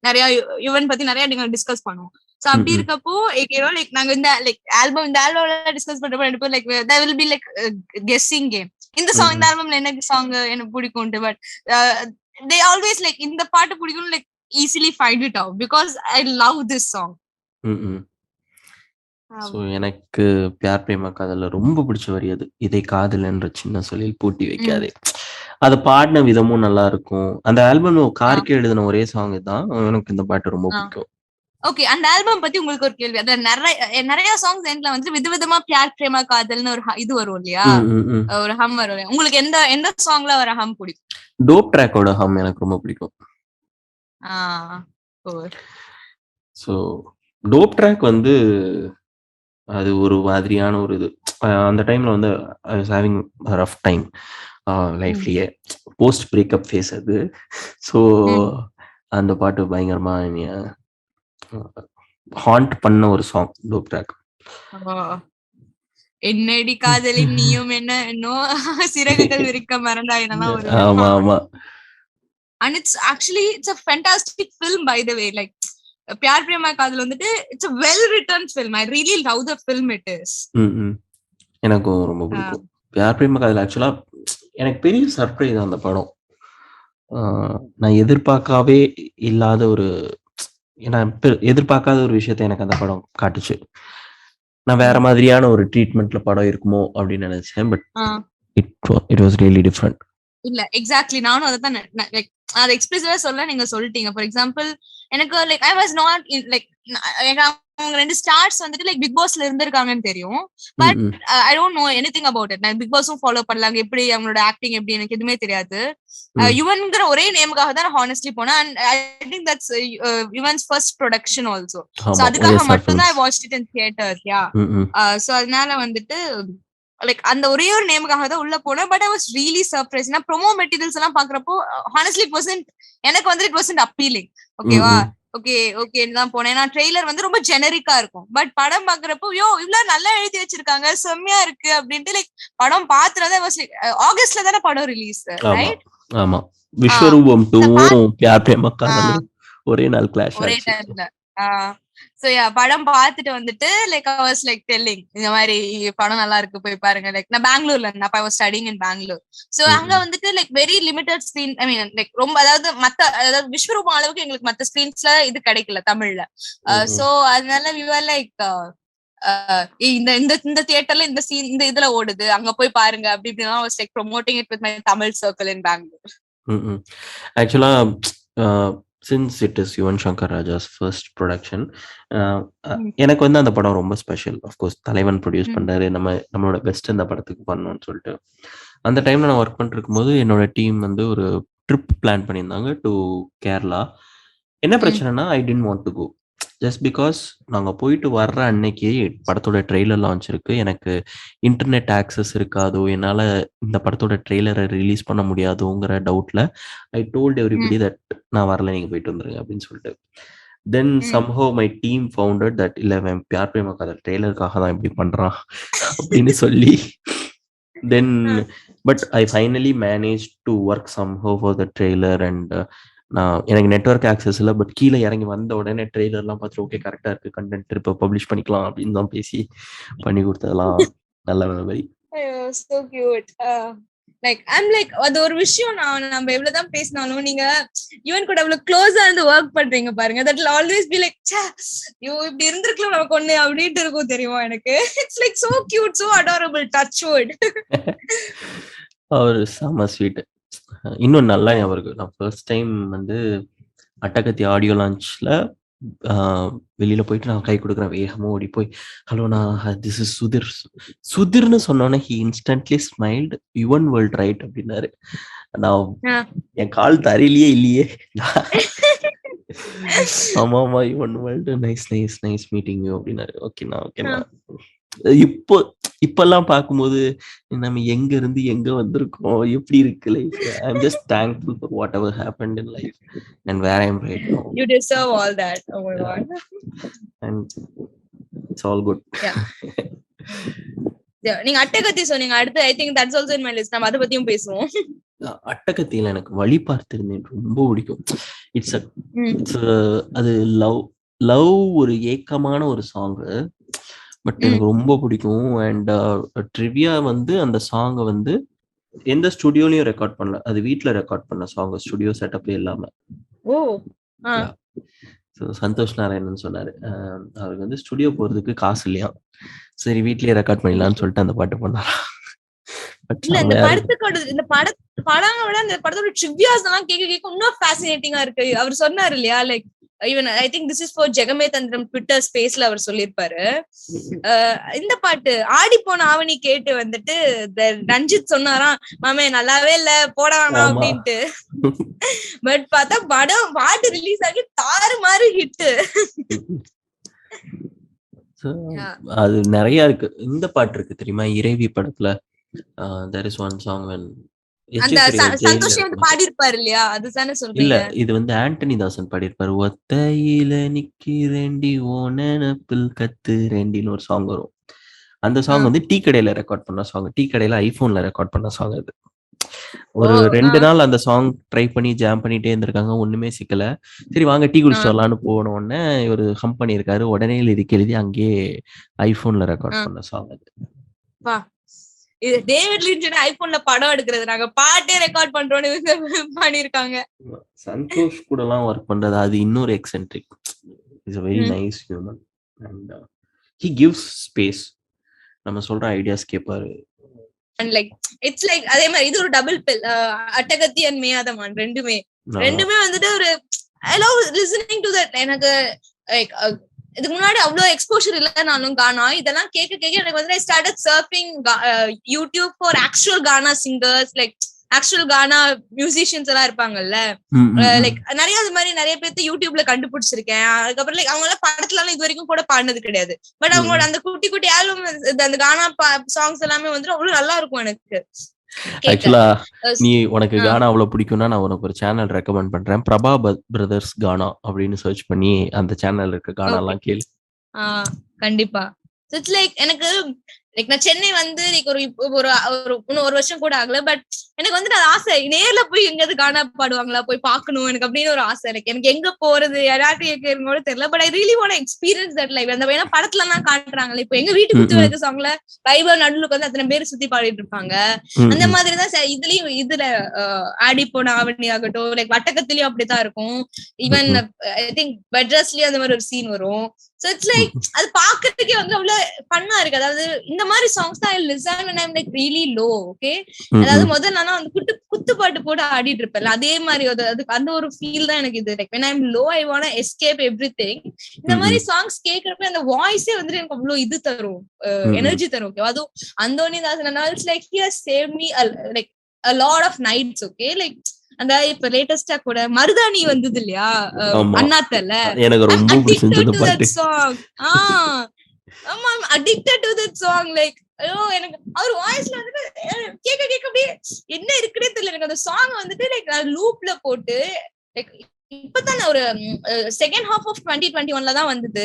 nariya Yuvan பத்தி நிறைய நீங்க discuss பண்ணுவோம். So அப்படி இருக்கப்போ like நாங்க இந்த like album discuss பண்றப்போ like there will be like guessing game. இந்த song இந்த ஆல்பம்ல என்ன சாங் எனக்கு பிடிக்கும்ட்டு, பட் they always like இந்த பாட்டு பிடிக்கும் like easily find it out because I love this song. So எனக்கு பியார் பிரேமா காதல்ல ரொம்ப பிடிச்ச வரி அது, இதை காதல் என்ற சின்ன சொல்லில் பூட்டி வைக்காதே. அதை பாடின விதமும் நல்லா இருக்கும். அந்த ஆல்பம் கார்க்கு எழுதின ஒரே சாங் தான், எனக்கு இந்த பாட்டு ரொம்ப பிடிக்கும். ஓகே, அந்த ஆல்பம் பத்தி உங்களுக்கு ஒரு கேள்வி. அதுல நிறைய சாங்ஸ் எண்ட்ல வந்து விதவிதமா பியார் பிரேமா காதல்னு ஒரு இது வரும் இல்லையா, ஒரு ஹம் வரும். உங்களுக்கு எந்த சாங்ல வர ஹம் பிடிக்கும்? டோப் ட்ராக்கோட ஹம் எனக்கு ரொம்ப பிடிக்கும். ஸோ டோப் ட்ராக் வந்து அது ஒரு மாதிரியான ஒரு இது. அந்த டைம்ல வந்து I was having rough time லைஃப்லயே, போஸ்ட் பிரேக்கப் ஃபேஸ் அது. ஸோ அந்த பாட்டு பயங்கரமா ஹாண்ட் பண்ண ஒரு சாங் டோப் ட்ராக். என்னடி காதலின் நீயும் என்ன சிறகுகள் விரிக்க மறந்தாயினா ஒரு. ஆமா ஆமா. And it's a fantastic film, by the way. Like Pyaar Prema காதல் வந்துட்டு it's a well written film. I really love the film it is. எனக்கும் ரொம்ப பிடிக்கும் பியார் பிரேமா காதல். ஆக்சுவலா எனக்கு பெரிய சர்ப்ரைஸ் அந்த படம். நான் எதிர்பார்க்காத ஒரு விஷயத்தை எனக்கு அந்த படம் காட்டுச்சு. நான் வேற மாதிரியான ஒரு ட்ரீட்மெண்ட்ல படம் இருக்குமோ அப்படின்னு நினைச்சேன். But it was really different. இல்ல எக்ஸாக்ட்லி, நானும் அதை தான் லைக் அதை எக்ஸ்பிரஸிவா சொல்ல நீங்க சொல்லிட்டீங்க. ஃபார் எக்ஸாம்பிள் எனக்கு like I was not like அவங்க 2 ஸ்டார்ஸ் வந்துட்டு லைக் பிக் பாஸ்ல இருந்திருக்காங்கன்னு தெரியும், but I don't know anything about it. நான் பிக் பாஸும் ஃபாலோ பண்ணலாங்க, எப்படி அவங்களோட ஆக்டிங் எப்படி எனக்கு எதுவுமே தெரியாது. யுவன்ங்கிற ஒரே நேமுக்காக தான் நான் ஹானஸ்ட்லி போனேன். And I think that's Yuvan's first production also. So அதுக்காக மட்டும் தான் ஐ watched it in theatres. Yeah, so அதனால வந்துட்டு லைக் அந்த ஒரே ஒரு நேமுக்காக தான் உள்ள போனேன். But I was really surprise. நான் ப்ரோமோ மெட்டீரியல்ஸ் எல்லாம் பாக்குறப்போ ஹானஸ்ட்லி எனக்கு வந்து இட் வாசன்ட் அப்பீலிங். ஓகேவா, ஓகே தான் போனேன். நான் ட்ரெய்லர் வந்து ரொம்ப ஜெனரிக்கா இருக்கும், பட் படம் பாக்குறப்போ இவ்வளவு நல்லா எழுதி வச்சிருக்காங்க, செம்மையா இருக்கு அப்படின்ட்டு லைக் படம் பாத்துறதா. ஆகஸ்ட்ல தானே படம் ரிலீஸ், ரைட்? ஆமா, விஸ்வரூபம் 2 பியார் பிரேமா காதல் ஒரே நாள் கிளாஷ் ஒரே டைம்ல. சோ யா, படம் பார்த்துட்டு வந்துட்டு like I was like telling இந்த மாதிரி படம் நல்லா இருக்கு போய் பாருங்க. லைக் நான் பெங்களூர்ல இருந்தேன், அப்ப I was studying in Bangalore. So அங்க வந்துட்டு like very limited screen, I mean like ரொம்ப அதாவது விஸ்வரூபம் அளவுக்கு எங்களுக்கு மத்த ஸ்கிரீன்ஸ்ல இது கிடைக்கல தமிழ்ல. சோ அதனால we were like இந்த தியேட்டர்ல இந்த சீன் இந்த இதுல ஓடுது, அங்க போய் பாருங்க அப்படி இப்படின்னா was like promoting it with my Tamil circle in Bangalore. ஆக்சுவலா since it is Yuvan Shankar Raja's first production, எனக்கு வந்து அந்த படம் ரொம்ப ஸ்பெஷல். அஃப்கோர்ஸ் தலைவன் ப்ரொடியூஸ் பண்றாரு, நம்மளோட பெஸ்ட் இந்த படத்துக்கு பண்ணணும்னு சொல்லிட்டு அந்த டைம்ல நான் ஒர்க் பண்ணிட்டு இருக்கும்போது என்னோட டீம் வந்து ஒரு ட்ரிப் பிளான் பண்ணியிருந்தாங்க டு கேரளா. என்ன பிரச்சனைனா I didn't want to go just because நாங்கள் போயிட்டு வர்ற அன்னைக்கு படத்தோட ட்ரெய்லர் லான்ச் இருக்கு. எனக்கு இன்டர்நெட் ஆக்சஸ் இருக்காதோ, என்னால் இந்த படத்தோட ட்ரெய்லரை ரிலீஸ் பண்ண முடியாதோங்கிற டவுட்ல ஐ டோல்ட் எவ்ரிபடி தட் நான் வரல, நீங்கள் போயிட்டு வந்துருங்க அப்படின்னு சொல்லிட்டு. Then somehow my team founded that இல்லை பியார் பிரேமக் அதை ட்ரெய்லருக்காக தான் இப்படி பண்ணுறான் அப்படின்னு சொல்லி then but I finally manage to work somehow for the trailer. And நான் எனக்கு நெட்வொர்க் ஆக்சஸ் இல்லை, பட் கீழே இறங்கி வந்த உடனே ட்ரெய்லர்லாம் பார்த்துட்டு ஓகே கரெக்டாக இருக்குது, கண்டென்ட் இப்போ பப்ளிஷ் பண்ணிக்கலாம் அப்படின்னு தான் பேசி பண்ணி கொடுத்ததெல்லாம் நல்ல memory. So cute. Like I'm like அது ஒரு விஷயம், நம்ம எவ்வளவுதான் பேசினாலும் நீங்க ஈவன் கூட அவ்வளவு க்ளோஸா இருந்து ஒர்க் பண்றீங்க பாருங்க, that will always be like you இப்படி இருந்திருக்கலாம் நமக்கு ஒண்ணு அப்படின்ட்டு இருக்கும் தெரியுமா எனக்கு. It's like so cute, so adorable, touch wood. அவர் செம ஸ்வீட். இன்னும் நல்லா ஞாபகம் இருக்கு, நான் ஃபர்ஸ்ட் டைம் வந்து அட்டகத்தி ஆடியோ லான்ச்ல வெளியில போயிட்டு நான் கை கொடுக்குறேன், வேகமா ஓடி போய் ஹலோ நான் திஸ் இஸ் சுதிர், சுதிர்னு சொன்னோன்னே he instantly smiled, Yuvan world right அப்படின்னாரு. நான் என் கால் தரையிலேயே இல்லையே. ஆமா ஆமா Yuvan world, nice nice nice meeting you அப்படின்னாரு. ஓகேண்ணா ஓகேண்ணா. இப்பெல்லாம் பார்க்கும்போது நம்ம எங்க இருந்து எங்க வந்திருக்கோம், எப்படி இருக்கு life. I am just thankful for whatever happened in life and where I am right now. You deserve all that. Oh my god. And it's all good. நீங்க அட்டகத்தி சொன்னீங்க, அடுத்து I think that's also in my list. நம்ம அத பத்தியும் பேசுவோம். அட்டகத்தியில எனக்கு வழி பார்த்திருந்தேன் ரொம்ப பிடிக்கும். இட்ஸ் அது லவ் ஒரு ஏக்கமான ஒரு சாங், பட் எனக்கு ரொம்ப பிடிக்கும். அண்ட் ட்ரிவியா வந்து அந்த சாங்கை வந்து எந்த ஸ்டுடியோலயும் ரெக்கார்ட் பண்ணல, அது வீட்டுல ரெக்கார்ட் பண்ண சாங், ஸ்டுடியோ செட்டப்ல இல்லாம. சந்தோஷ் நாராயணன் சொன்னாரு, அவருக்கு வந்து ஸ்டுடியோ போறதுக்கு காசு இல்லையா, சரி வீட்லயே ரெக்கார்ட் பண்ணிடலாம்னு சொல்லிட்டு அந்த பாட்டு பண்ணாரா. இந்த படத்துக்கு இந்த படம் விட இந்த படத்தோட ட்ரிவியாஸ் எல்லாம் கேட்க இன்னும் ஃபேசினேட்டிங்கா இருக்கு. அவர் சொன்னாரு இல்லையா, like even I think this is for ஜெகமே தந்திரம் ட்விட்டர் ஸ்பேஸ்ல அவர் சொல்லியிருப்பாரு. இந்த பாட்டு ஆடி போன ஆவணி கேட்டு வந்துட்டு ரஞ்சித் சொன்னாராம், மாமே நல்லாவே இல்ல போட வேணாம் அப்படின்ட்டு. பட் பார்த்தா படம் பாட்டு ரிலீஸ் ஆகி தாறு மாறு ஹிட். அது நிறைய இருக்கு. இந்த பாட்டு இருக்கு தெரியுமா, இறைவி படத்துல there is one song when இல்ல இது வந்து ஆண்டனி தாசன் பாடியிருப்பாரு, ஒத்தையில நிக்கிறேண்டி ஓனப்பில் கத்து ரெண்டின்னு ஒரு சாங் வரும். அந்த சாங் வந்து டீ கடையில ரெக்கார்ட் பண்ண சாங், டீ கடையில ஐபோன்ல ரெக்கார்ட் பண்ண சாங். அது ஒரு 2 நாள் அந்த சாங் ட்ரை பண்ணி ஜாம் பண்ணிட்டே இருந்திருக்காங்க, ஒண்ணுமே சிக்கல. சரி வாங்க டீ குடிச்சிட்டு வரலான்னு போன உடனே ஒரு ஹம் பண்ணியிருக்காரு, உடனே எழுதி அங்கேயே ஐபோன்ல ரெக்கார்ட் பண்ண சாங் அது. இது டேவிட் லிஞ்ச் ஐபோன்ல படம் எடுக்கிறது, நாங்க பாட்டே ரெக்கார்ட் பண்றோம்னு பண்ணிருக்காங்க. சந்தோஷ் கூட எல்லாம் ஒர்க் பண்றது அது இன்னொரு eccentric. Is a very nice human and he gives space. நம்ம சொல்ற ஐடியாஸ் கேட்பாரு. and like it's like அதே மாதிரி இது ஒரு double bill, Attakathi and Meyaadha Maan ரெண்டுமே வந்துட்டு ஒரு I love listening to that. எனக்கு like இதுக்கு முன்னாடி அவ்வளவு எக்ஸ்போஷர் இல்லைனாலும் கானா இதெல்லாம் கேட்க எனக்கு வந்து I started surfing YouTube for actual Ghana singers, like actual Ghana musicians எல்லாம் இருப்பாங்கல்ல, லைக் நிறைய அது மாதிரி நிறைய பேர்த்து யூடியூப்ல கண்டுபிடிச்சிருக்கேன். அதுக்கப்புறம் லைக் அவங்க எல்லாம் படத்துல எல்லாம் இது வரைக்கும் கூட பாடினது கிடையாது, பட் அவங்களோட அந்த குட்டி குட்டி ஆல்பம் அந்த கானா சாங்ஸ் எல்லாமே வந்து அவ்வளவு நல்லா இருக்கும் எனக்கு. ஆக்சுவலா நீ உனக்கு கானா அவ்வளவு பிடிக்கும்னா நான் உனக்கு ஒரு சேனல் ரெக்கமெண்ட் பண்றேன், பிரபா பிரதர்ஸ் கானா அப்படின்னு சர்ச் பண்ணி அந்த சேனல் இருக்க கானா எல்லாம் கேளு. கண்டிப்பா. இட்ஸ் லைக் எனக்கு லைக் நான் சென்னை வந்து ஒரு வருஷம் கூட ஆகல, பட் எனக்கு வந்து அது ஆசை, நேர்ல போய் எங்காவது கானா பாடுவாங்களா போய் பாக்கணும் எனக்கு அப்படின்னு ஒரு ஆசை. எனக்கு எங்க போறது யாராட்டி கூட தெரியல, but I really want experience that life. அந்த வேணா படத்துல எல்லாம் காட்டுறாங்களே, இப்ப எங்க வீட்டுக்கு சுத்தி வரைக்கும் சாங்ல வைபவ் நடுவுக்கு வந்து அத்தனை பேர் சுத்தி பாடிட்டு இருப்பாங்க. அந்த மாதிரிதான் இதுலயும் இதுல ஆடி போன ஆவணி ஆகட்டும், லைக் வட்டக்கத்திலயும் அப்படித்தான் இருக்கும். ஈவன் ஐ திங்க் பெட்ரஸ்லயும் அந்த மாதிரி ஒரு சீன் வரும். சோ இட்ஸ் லைக் அது பாக்குறதுக்கே வந்து அவ்வளவு ஃபன்னா இருக்கு. அதாவது இந்த மாதிரி சாங்ஸ் தான் I listen when I'm like really low. Okay, ம், அதாவது ம், முதல்ல நான் வந்து குத்து பாட்டு போட்டு ஆடிட்டு இருப்பேன், அதே மாதிரி அதுக்கு அந்த ஒரு ஃபீல் தான் எனக்கு இது. Like when I'm low I want to escape everything. இந்த ம், மாதிரி ம், சாங்ஸ் கேக்குறப்ப அந்த வாய்ஸே வந்துட்டு எனக்கு அவ்வளவு இது தரும், ம், ம். எனர்ஜி தரும். ஓகே, அதுவும் Anthony Dasan like he has saved me like a lot of nights. Okay, like அந்த இப்ப லேட்டஸ்டா கூட மருதாணி வந்தது இல்லையா, ஆமா, அண்ணாத்தல, எனக்கு I'm ரொம்ப பிடிச்சிருந்துச்சு addicted அந்த to that பாட்டு. song. ஆமா, I'm addicted to that song. Like ஐயோ, எனக்கு அவர் வாய்ஸ்ல வந்துட்டு கேட்க கேட்க அப்படியே என்ன இருக்குன்னே தெரியல. எனக்கு அந்த சாங் வந்துட்டு லைக் லூப்ல போட்டு லைக் இப்பதான் ஒரு செகண்ட் ஹாஃப் ஆஃப் 2021 தான் வந்தது.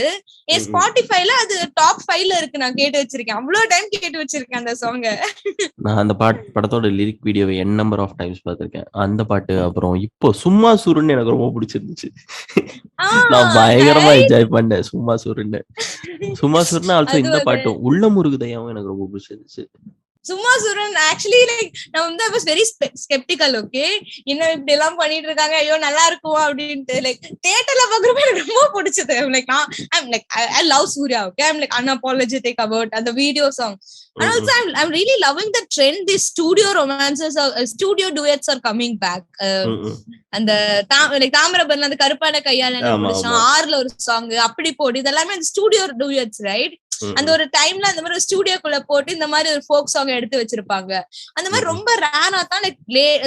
என் ம், ம். ஸ்பாட்டிஃபைல அது டாப் 5ல இருக்கு, நான் கேட்டு வச்சிருக்கேன், அவ்வளவு டைம் கேட்டு வச்சிருக்கேன் அந்த சாங்க. நான் அந்த படத்தோட லிரிக் வீடியோவை n நம்பர் ஆஃப் டைம்ஸ் பார்த்திருக்கேன். அந்த பாட்டு அப்புறம் இப்போ சும்மா சுருன்னு எனக்கு ரொம்ப பிடிச்சிருந்துச்சு. நான் பயங்கரமா என்ஜாய் பண்ணேன் சும்மா சுருன்னு. சும்மா சுருன்னு ஆல்சோ அது இந்த அது பாட்டும் உள்ள முருகுதையாவும் எனக்கு ரொம்ப பிடிச்சிருந்துச்சு. சும்மா சுரன் ஆக்சுவலி லைக் நான் வந்து வாஸ் வெரி ஸ்கெப்டிக்கல். ஓகே, என்ன இப்படி எல்லாம் பண்ணிட்டு இருக்காங்க, ஐயோ நல்லா இருக்குமா அப்படின்ட்டு. லைக் தியேட்டர்ல பாக்குறப்ப எனக்கு ரொம்ப பிடிச்சது. Like I'm like I love Surya. Okay, I'm like unapologetic about the video song. And also I'm really loving the trend. These studio romances or studio duets are coming back. அந்த like Thamirabarani அந்த கருப்பான கையால என்ன பிடிச்சான், ஆறுல ஒரு song அப்படி போடு, இதெல்லாமே ஸ்டூடியோ டூயட்ஸ் ரைட். அந்த ஒரு டைம்ல அந்த மாதிரி ஒரு ஸ்டூடியோக்குள்ள போட்டு இந்த மாதிரி ஒரு ஃபோக் சாங் எடுத்து வச்சிருப்பாங்க. அந்த மாதிரி ரொம்ப ரேரா தான்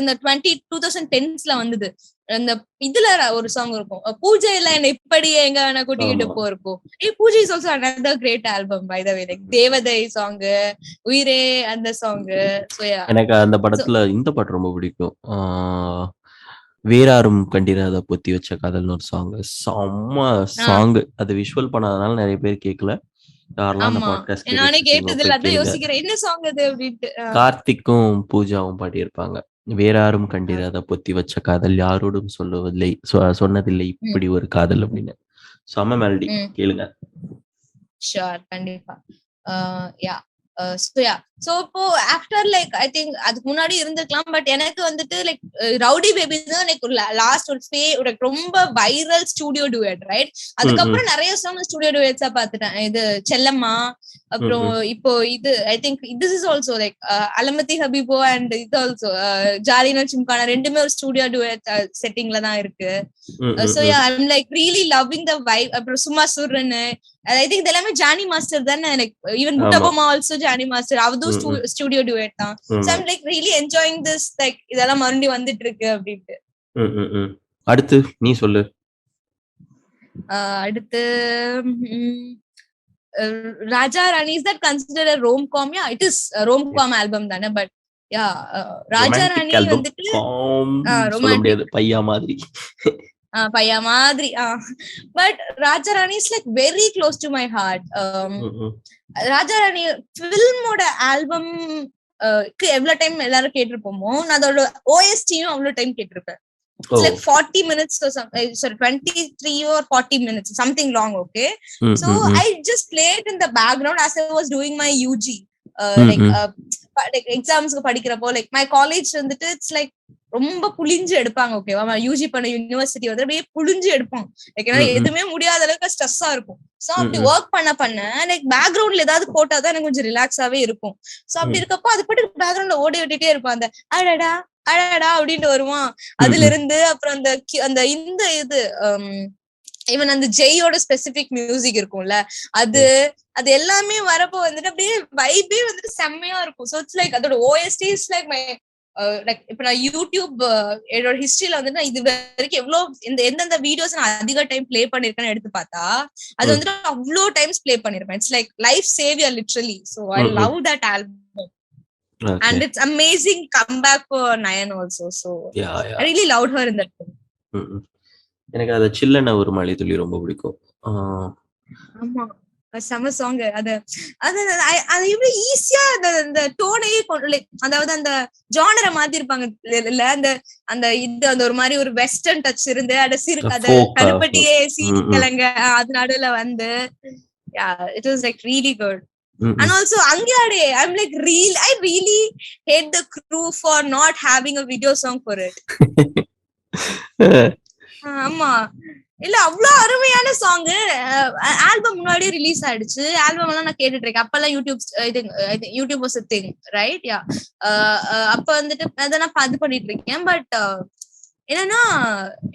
இந்த 2010s வந்தது. அந்த இதுல ஒரு சாங் இருக்கும், பூஜையில என்ன இப்படி எங்க வேணா கூட்டிக்கிட்டு போயிருக்கும். பூஜை is also another great album by the way. Like தேவதை சாங், உயிரே அந்த சாங். எனக்கு அந்த படத்துல இந்த பாட்டு ரொம்ப பிடிக்கும். வேறாரும் கண்டிராத பொத்தி வச்ச காதல்னு ஒரு சாங், செம்ம சாங். அது விஷுவல் பண்ணாதனால நிறைய பேர் கேட்கல. நானே கேட்டது இல்ல, அதான் யோசிக்கிறேன் என்ன சாங் அது அப்படின்ட்டு. கார்த்திக்கும் பூஜாவும் பாடியிருப்பாங்க. வேறாரும் கண்டிராத பொத்தி வச்ச காதல் யாரோடும் சொன்னதில்லை இப்படி ஒரு காதல் அப்படின்னு. செம்ம மெலடி, கேளுங்க. ஷூர், கண்டிப்பா. சோ இப்போ ஆஃப்டர் லைக் ஐ திங்க் அதுக்கு முன்னாடி இருந்திருக்கலாம், பட் எனக்கு வந்துட்டு லைக் ரவுடி பேபி தான் எனக்கு லாஸ்ட் ஒரு ரொம்ப வைரல் ஸ்டூடியோ டுயட் ரைட். அதுக்கப்புறம் நிறைய சாங் ஸ்டூடியோ டுயட்ஸா பாத்துட்டேன். இது செல்லம்மா, அப்புறம் இப்போ இது I think this is also like Halamithi Habibo and இது ஆல்சோ ஜாலினா சிம்கானா, ரெண்டுமே ஒரு ஸ்டூடியோ டுயட் செட்டிங்ல தான் இருக்கு. So I'm like really loving the vibe. அப்புறம் சும்மா சுர்ன்னு ஐ திங்க் இது எல்லாமே ஜானி மாஸ்டர் தானே. லைக் ஈவன் முட்டபொம்மா ஆல்சோ ஜானி மாஸ்டர், அவதும் ஸ்டூடியோ டுயட் தான். So I'm like really enjoying this, like இதெல்லாம் மறுபடியும் வந்துட்டு இருக்கு அப்படின்ட்டு. அடுத்து நீ சொல்லு. அடுத்து Raja Rani, is that considered a rom-com? Yeah, it is a rom-com album தானே. பட் யா, ராஜா ராணி வந்துட்டு ரொமான்டிக் பையா மாதிரி பையா மாதிரி. But Raja Rani is like very close to my heart. Raja Rani ஃபில்மோட ஆல்பம் எவ்வளவு டைம் எல்லாரும் கேட்டிருப்போமோ, நான் அதோட OST-யும் அவ்வளவு டைம் கேட்டிருப்பேன். It's like 40 minutes or something, sorry 23 or 40 minutes, something long. Okay, so I just played in the background as I was doing my UG like exams படிக்கிறப்போ. like my college வந்துட்டு it's like ரொம்ப புளிஞ்சு எடுப்பாங்க. ஓகேவா, UG பண்ண university வந்து அப்படியே புளிஞ்சு எடுப்போம். லைக் எதுவுமே முடியாத அளவுக்கு ஸ்ட்ரெஸ்ஸா இருக்கும். சோ அப்படி ஒர்க் பண்ண லைக் பேக்ரவுண்ட்ல ஏதாவது போட்டாதான் எனக்கு கொஞ்சம் ரிலாக்ஸாவே இருக்கும். சோ அப்படி இருக்கப்போ அது பாட்டு பேக்ரவுண்ட்ல ஓடி ஓட்டிட்டே இருப்பான். அந்த அடடா அடடா அப்படின்ட்டு வருவான். அதுல இருந்து அப்புறம் அந்த இந்த இது ஈவன் அந்த ஜெயோட ஸ்பெசிபிக் மியூசிக் இருக்கும்ல, அது எல்லாமே வரப்போ வந்துட்டு அப்படியே வைபே வந்துட்டு செம்மையா இருக்கும். சோ இட்ஸ் லைக் அதோட OST is like my like இப்ப நான் யூடியூப் என்னோட ஹிஸ்டரியில வந்துட்டு நான் இது வரைக்கும் எவ்வளவு எந்தெந்த வீடியோஸ் நான் அதிக டைம் பிளே பண்ணிருக்கேன்னு எடுத்து பார்த்தா அது வந்துட்டு அவ்வளோ டைம்ஸ் பிளே பண்ணிருப்பேன். It's like life saviour literally. So I love that album. And it's amazing comeback for Nayan also. So I really loved her in that film. எனக்கு அத சில்லன ஒரு மழை துளி ரொம்ப பிடிக்கும். ஆமா, செம சாங். அது எப்படி ஈஸியா அந்த டோனையே அதாவது அந்த ஜானரை மாத்தி இருப்பாங்க இல்ல. அந்த இது அந்த ஒரு மாதிரி ஒரு வெஸ்டர்ன் டச் இருந்து அத கருப்பட்டியே சீனி கிழங்க அது நடுவுல வந்து it was like really good. And also Angyade, I'm like I really hate the crew for not having a video song for it. ஆமா, இல்ல அவ்வளவு அருமையான சாங். ஆல்பம் முன்னாடியே ரிலீஸ் ஆயிடுச்சு. ஆல்பம் எல்லாம் நான் கேட்டுட்டு இருக்கேன். அப்பெல்லாம் YouTube was a thing, right? Yeah. அப்ப வந்துட்டு அதை நான் இது பண்ணிட்டு இருக்கேன். பட் என்னன்னா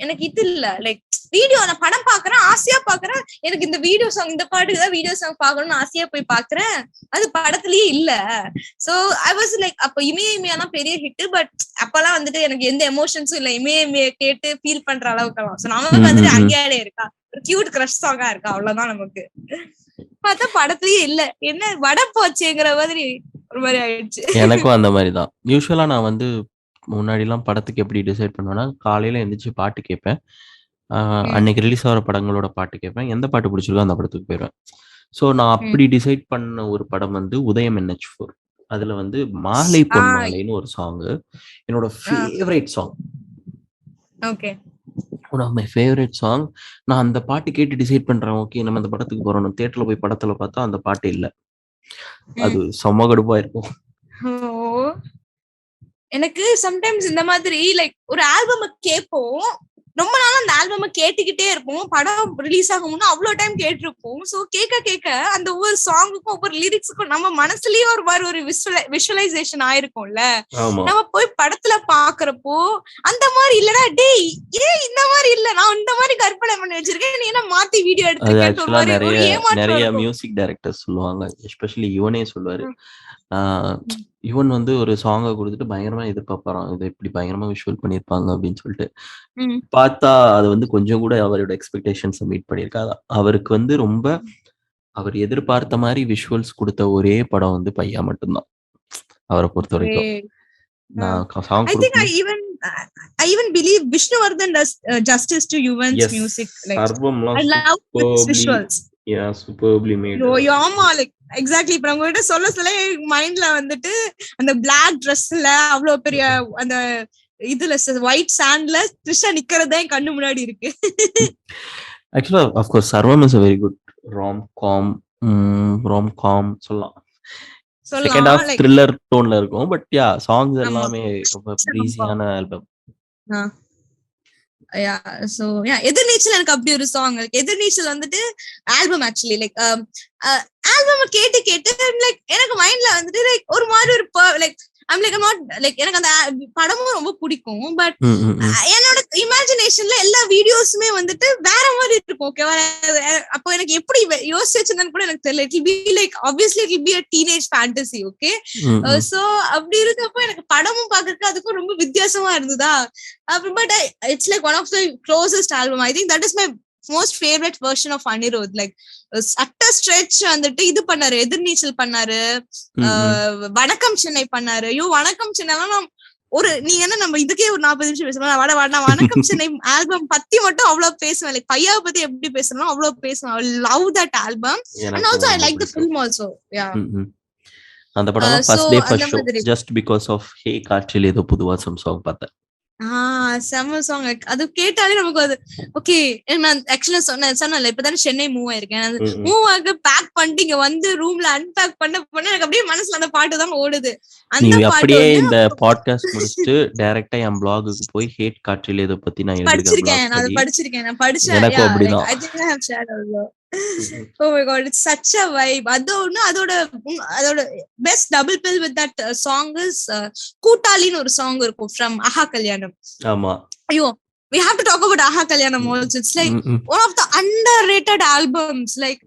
எனக்கு இது இல்ல, லைக் வீடியோ நான் படம் பாக்குறேன், ஆசையா பாக்குறேன், எனக்கு இந்த வீடியோ சாங், இந்த பாட்டுக்குதான் வீடியோ சாங் பாக்கணும்னு ஆசையா போய் பாக்குறேன், அது படத்துலயே இல்ல. சோ ஐ வாஸ் லைக், அப்ப இமேமியானா பெரிய ஹிட், பட் அப்பெல்லாம் வந்துட்டு எனக்கு எந்த எமோஷன்ஸும் இல்ல இமேமிய கேட்டு ஃபீல் பண்ற அளவுக்குலாம். சோ நமக்கு வந்துட்டு அங்கேயாடே இருக்கா, ஒரு கியூட் கிரஷ் சாங்கா இருக்கா, அவ்வளவுதான் நமக்கு. பார்த்தா படத்துலயே இல்ல, என்ன வட போச்சுங்கிற மாதிரி ஒரு மாதிரி ஆயிடுச்சு. எனக்கும் அந்த மாதிரிதான். யூஸ்வலா நான் வந்து முன்னாடி எல்லாம் படத்துக்கு எப்படி டிசைட் பண்ணுவேன்னா, காலையில எந்திரிச்சு பாட்டு கேட்பேன். அன்னைக்கு ரிலீஸ் ஆகிற படங்களோட பாட்டு கேட்பேன். எந்த பாட்டு பிடிச்சிருக்கோ அந்த படத்துக்கு போயிடுவேன். ஸோ நான் அப்படி டிசைட் பண்ண ஒரு படம் வந்து உதயம் NH4. அதுல வந்து மாலை பொன்மாலைன்னு ஒரு சாங் என்னோட favourite song. Okay, one of my favourite song. நான் அந்த பாட்டு கேட்டு டிசைட் பண்றேன், ஓகே நம்ம அந்த படத்துக்கு போறோம். தியேட்டர்ல போய் படத்துல பார்த்தா அந்த பாட்டு இல்ல. அது செம்ம கடுப்பா இருக்கும். எனக்கு சம்டைம்ஸ் இந்த மாதிரி லைக் ஒரு ஆல்பம் கேட்போம், ரொம்ப நாள் அந்த ஆல்பம் கேட்டுக்கிட்டே இருப்போம், படம் ரிலீஸ் ஆகும்னா அவ்வளவு டைம் கேட்டிருப்போம். சோ கேட்க கேட்க அந்த ஒவ்வொரு சாங்குக்கும் ஒவ்வொரு லிரிக்ஸுக்கும் நம்ம மனசுலயே ஒரு மாதிரி ஒரு விஷுவலைசேஷன் ஆயிருக்கும்ல. நம்ம போய் படத்துல பாக்குறப்போ அந்த மாதிரி இல்லடா, டேய் ஏன் இந்த மாதிரி இல்ல, நான் இந்த மாதிரி கற்பனை பண்ணி வச்சிருக்கேன், நீ என்ன மாத்தி வீடியோ எடுத்துருக்கேன். நிறைய மியூசிக் டைரக்டர்ஸ் சொல்லுவாங்க, எஸ்பெஷலி யுவனே சொல்லுவாரு. யுவன் வந்து ஒரு சாங்கை கொடுத்துட்டு பயங்கரமா எதிர்பார்ப்பாராம், இதை இப்படி பயங்கரமா விஷுவல் பண்ணிருப்பாங்க அப்படின்னு சொல்லிட்டு. பார்த்தா அது வந்து கொஞ்சம் கூட அவரோட எக்ஸ்பெக்டேஷன்ஸ் மீட் பண்ணிருக்காது. அவருக்கு வந்து ரொம்ப அவர் எதிர்பார்த்த மாதிரி விஷுவல்ஸ் கொடுத்த ஒரே படம் வந்து பையா மட்டும்தான் அவரை பொறுத்த வரைக்கும். I think I even believe Vishnuvardhan does justice to Yuvan's music. Like, I love his visuals. Yeah, superbly made. ஆமா, லைக் எக்ஸாக்ட்லி. இப்ப நம்ம கிட்ட சொல்ல மைண்ட்ல வந்துட்டு அந்த பிளாக் ட்ரெஸ்ல அவ்வளவு பெரிய அந்த இதுல ஒயிட் சாண்ட்ல த்ரிஷா நிக்கிறதே கண்ணு முன்னாடி இருக்கு. ஆக்சுவலா ஆஃப் கோர்ஸ் சர்வம் is a very good rom-com சொல்லலாம். செகண்ட் ஹாஃப் த்ரில்லர் டோன்ல இருக்கும், பட் யா சாங்ஸ் எல்லாமே ரொம்ப ப்ரீஸியான ஆல்பம். சோ எதிர்நீச்சல் எனக்கு அப்படி ஒரு சாங். எதிர்நீச்சல் வந்துட்டு ஆல்பம் ஆக்சுவலி லைக் ஆல்பம் கேட்டு கேட்டு லைக் எனக்கு மைண்ட்ல வந்துட்டு லைக் ஒரு மாதிரி ஒரு like I'm like not like எனக்கு அந்த படமும் ரொம்ப பிடிக்கும், பட் என்னோட இமேஜினேஷன்ல எல்லா வீடியோஸுமே வந்துட்டு வேற மாதிரி இருக்கும். ஓகேவா, அப்போ எனக்கு எப்படி யோசிச்சு வச்சிருந்தேன்னு கூட எனக்கு தெரியல. It will be like obviously it will be a teenage fantasy. Okay, so அப்படி இருக்கப்போ எனக்கு படமும் பாக்குறதுக்கு அதுக்கும் ரொம்ப வித்தியாசமா இருந்ததா. But it's like one of the closest album. I think that is my most favorite version of Anirudh. Like அட்ட ஸ்ட்ரெச் வந்துட்டு இது பண்ணாரு, எதிர்நீச்சல் பண்ணாரு, வணக்கம் சென்னை பண்ணாரு. ஐயோ வணக்கம் சென்னை ஒரு நீங்க என்ன நம்ம இதுக்கே ஒரு 40 நிமிஷம் பேசணும். வணக்கம் சென்னை ஆல்பம் பத்தி மட்டும் அவ்வளவு பேசுவேன். லைக் பையாவை பத்தி எப்படி பேசணும் அவ்வளவு பேசுவேன். I love that album and also I like the film also. Yeah. அந்த படம் first day first show just because of Hey காற்றில் ஏதோ புது வாசம் சாங் பார்த்தேன். செம்ம சாங். அது கேட்டாலே நமக்கு அது ஓகே. நான் ஆக்சுவலா சொன்னேன்ல இப்பதானே சென்னை மூவ் ஆயிருக்கேன். மூவ் ஆக பேக் பண்ணிட்டு இங்க வந்து ரூம்ல அன்பேக் பண்ண எனக்கு அப்படியே மனசுல அந்த பாட்டு தான் ஓடுது. அந்த அப்படியே இந்த பாட்காஸ்ட் முடிச்சிட்டு டைரக்டா என் பிளாகுக்கு போய் ஹேட் காற்றில் ஏதோ பத்தி நான் படிச்சிருக்கேன். நான் படிச்சேன். எனக்கு அப்படிதான். I think I have shared also. Oh my god, it's such a vibe. அதோட best double bill with that song is கூட்டாலின்னு ஒரு சாங் இருக்கும் from ஆஹா கல்யாணம். ஆமா, ஐயோ we have to talk about ஆஹா கல்யாணம் also. It's like one of the underrated albums. Like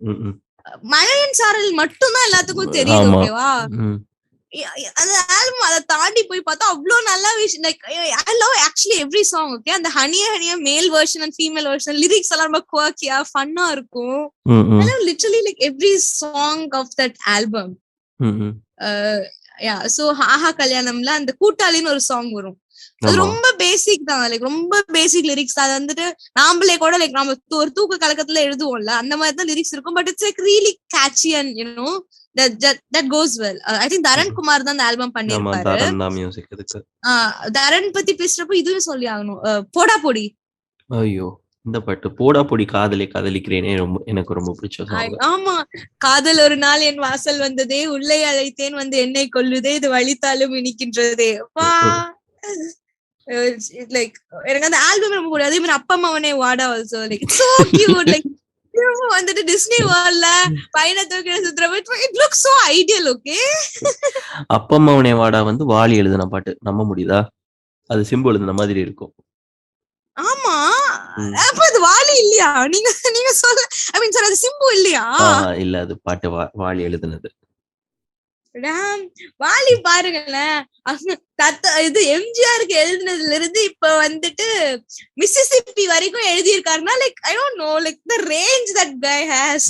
மழையின் சாரல் மட்டும் தான் எல்லாத்துக்கும் தெரியும். ஓகேவா, அந்த ஆல்பம் அதை தாண்டி போய் பார்த்தா அவ்வளவு நல்ல விஷயம். Like I love actually every song. Okay, அந்த ஹனியா male version and female version lyrics எல்லாம் ரொம்ப குவர்க்கியா ஃபன்னா இருக்கும். I love literally like every song of that album. So Aaha கல்யாணம்ல அந்த கூட்டாளின்னு ஒரு சாங் வரும். அது ரொம்ப பேசிக் தான், லைக் ரொம்ப பேசிக் லிரிக்ஸ். அது வந்துட்டு நாமளே கூட லைக் நம்ம ஒரு தூக்க கலக்கத்துல எழுதுவோம்ல அந்த மாதிரி தான் லிரிக்ஸ் இருக்கும். But it's like really catchy and you know that goes well. I think Dharan Kumar தான் அந்த ஆல்பம் பண்ணிருப்பாரு. தரன் தான் மியூசிக் இருக்கு. தரன் பத்தி பேசுறப்ப இதுவும் சொல்லி ஆகணும். போடா பொடி. ஐயோ இந்த பாட்டு போடா பொடி காதலே காதலிக்கிறேனே ரொம்ப எனக்கு ரொம்ப பிடிச்ச சாங். ஆமா, காதல் ஒரு நாள் என் வாசல் வந்ததே, உள்ளே அழைத்தேன் வந்து என்னை கொல்லுதே, இது வலித்தாலும் இனிக்கின்றதே. வா லைக் எனக்கு அந்த ஆல்பம் ரொம்ப பிடிக்கும். அதே மாதிரி அப்பா அம்மாவனே வாடா also like so cute. Like வந்துட்டு டிஸ்னி வேர்ல்ட்ல பையனை தூக்கி சுத்துறப்ப it look so ideal. Okay, அப்பா அம்மாவனே வாடா வந்து வாலி எழுதின பாட்டு, நம்ப முடியுதா? அது சிம்பு எழுதின மாதிரி இருக்கும். ஆமா, அப்ப அது வாலி இல்லையா? நீங்க நீங்க சொல்ல ஐ மீன் சார் அது சிம்பு இல்லையா? இல்ல, அது பாட்டு வாலி எழுதினது. வாலி பாருங்களேன், இது எம்ஜிஆருக்கு எழுதினதுல இருந்து இப்ப வந்துட்டு மிசிசிப்பி வரைக்கும் எழுதியிருக்காருன்னா like I don't know like the range that guy has.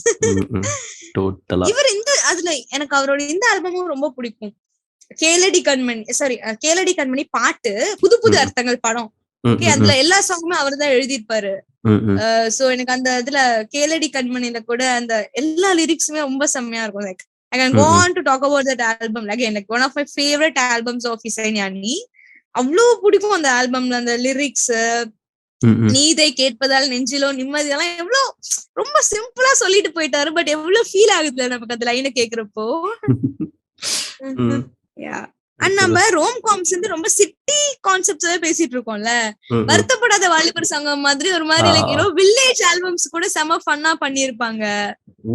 டோட்டலா இவர் இந்த அதுல எனக்கு அவரோட இந்த ஆல்பமும் ரொம்ப பிடிக்கும். கேளடி கண்மணி பாட்டு புது புது அர்த்தங்கள் படம். ஓகே, அதுல எல்லா சாங்குமே அவர் தான் எழுதியிருப்பாரு. சோ எனக்கு அந்த இதுல கேளடி கண்மணில கூட அந்த எல்லா லிரிக்ஸுமே ரொம்ப செம்மையா இருக்கும். Like I can go on to talk about that album again, like one of my favorite albums of இசைஞானி. அவ்வளவு பிடிக்கும் அந்த ஆல்பம்ல அந்த லிரிக்ஸ். நீதை கேட்பதால் நெஞ்சிலோ நிம்மதியெல்லாம் எவ்வளவு ரொம்ப சிம்பிளா சொல்லிட்டு போயிட்டாரு. பட் எவ்வளவு ஃபீல் ஆகுதுல நமக்கு அந்த லைனை கேக்குறப்போ. அண்ட் நம்ம ரோம் காம்ஸ் வந்து ரொம்ப சிட்டி கான்செப்ட்ஸ் பேசிட்டு இருக்கோம்ல. வருத்தப்படாத வாலிபர் சங்கம் மாதிரி ஒரு மாதிரி லைக் யூனோ வில்லேஜ் ஆல்பம்ஸ் கூட செம ஃபன்னா பண்ணிருப்பாங்க.